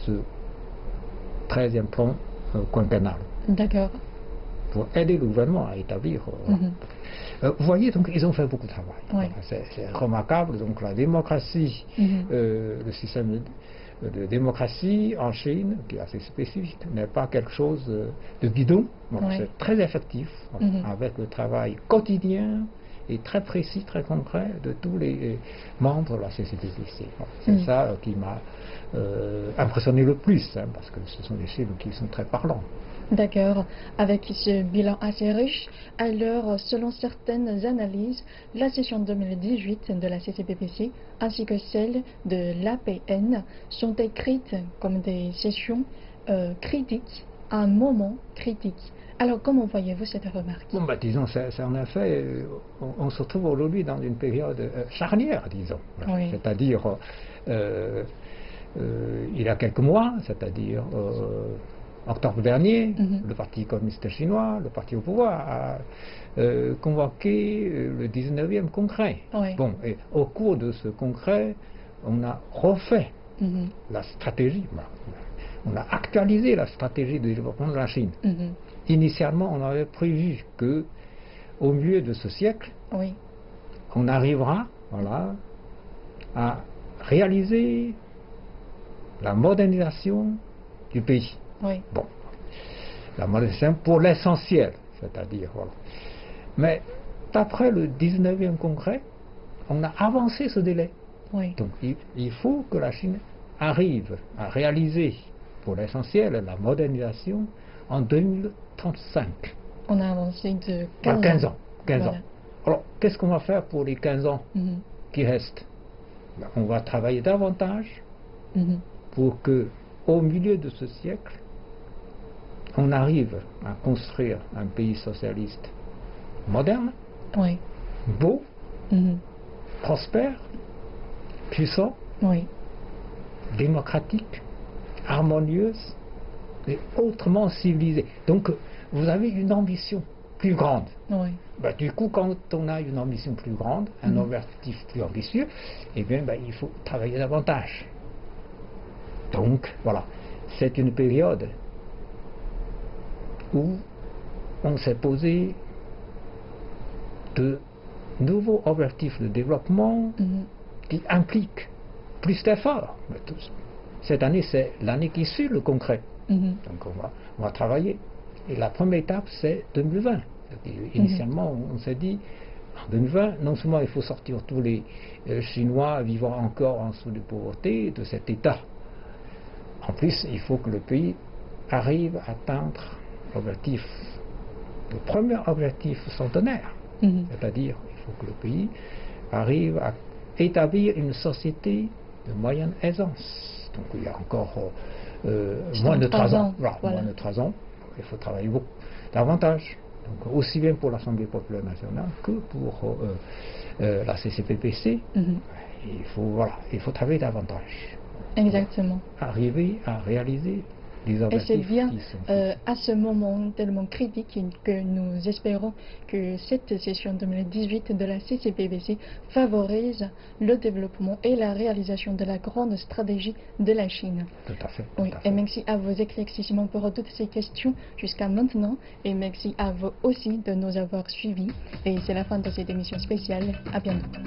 ce 13e plan quinquennal. D'accord. Pour aider le gouvernement à établir. Vous voyez, donc ils ont fait beaucoup de travail. C'est remarquable. Donc la démocratie, le système de démocratie en Chine, qui est assez spécifique, n'est pas quelque chose de bidon. C'est très effectif, avec le travail quotidien et très précis, très concret de tous les membres de la CCPPC. C'est ça qui m'a impressionné le plus, parce que ce sont des chiffres qui sont très parlants. D'accord. Avec ce bilan assez riche, alors, selon certaines analyses, la session 2018 de la CCPPC ainsi que celle de l'APN sont écrites comme des sessions critiques, à un moment critique. Alors, comment voyez-vous cette remarque? Disons, c'est en effet, on se trouve aujourd'hui dans une période charnière, disons. C'est-à-dire, il y a quelques mois, c'est-à-dire octobre dernier, le Parti communiste chinois, le parti au pouvoir, a convoqué le 19e congrès. Bon, et au cours de ce congrès, on a refait la stratégie, on a actualisé la stratégie de développement de la Chine. Initialement, on avait prévu que, au milieu de ce siècle, on arrivera, à réaliser la modernisation du pays. Bon, la modernisation pour l'essentiel, c'est-à-dire, Mais d'après le 19e congrès, on a avancé ce délai. Donc il faut que la Chine arrive à réaliser pour l'essentiel la modernisation en 2035. On a avancé de 15 ans. 15 ans. Alors, qu'est-ce qu'on va faire pour les 15 ans qui restent? On va travailler davantage pour que, au milieu de ce siècle, on arrive à construire un pays socialiste moderne, beau, prospère, puissant, démocratique, harmonieuse et autrement civilisé. Donc, vous avez une ambition plus grande. Du coup, quand on a une ambition plus grande, un objectif plus ambitieux, eh bien, il faut travailler davantage. Donc, voilà, c'est une période où on s'est posé de nouveaux objectifs de développement qui impliquent plus d'efforts. Cette année, c'est l'année qui suit le congrès. Donc on va travailler. Et la première étape, c'est 2020. Initialement, on s'est dit, en 2020, non seulement il faut sortir tous les Chinois vivant encore en dessous de pauvreté de cet état. En plus, il faut que le pays arrive à atteindre l'objectif, le premier objectif centenaire. C'est-à-dire, il faut que le pays arrive à établir une société de moyenne aisance. Donc il y a encore moins de 3 ans. Moins de 3 ans. Il faut travailler beaucoup, davantage. Donc, aussi bien pour l'Assemblée populaire nationale que pour la CCPPC. Il faut travailler davantage. Exactement. Arriver à réaliser Et c'est bien à ce moment tellement critique que nous espérons que cette session 2018 de la CCPPC favorise le développement et la réalisation de la grande stratégie de la Chine. Tout à fait. Oui, et merci à vos éclaircissements pour toutes ces questions jusqu'à maintenant. Et merci à vous aussi de nous avoir suivis. Et c'est la fin de cette émission spéciale. À bientôt.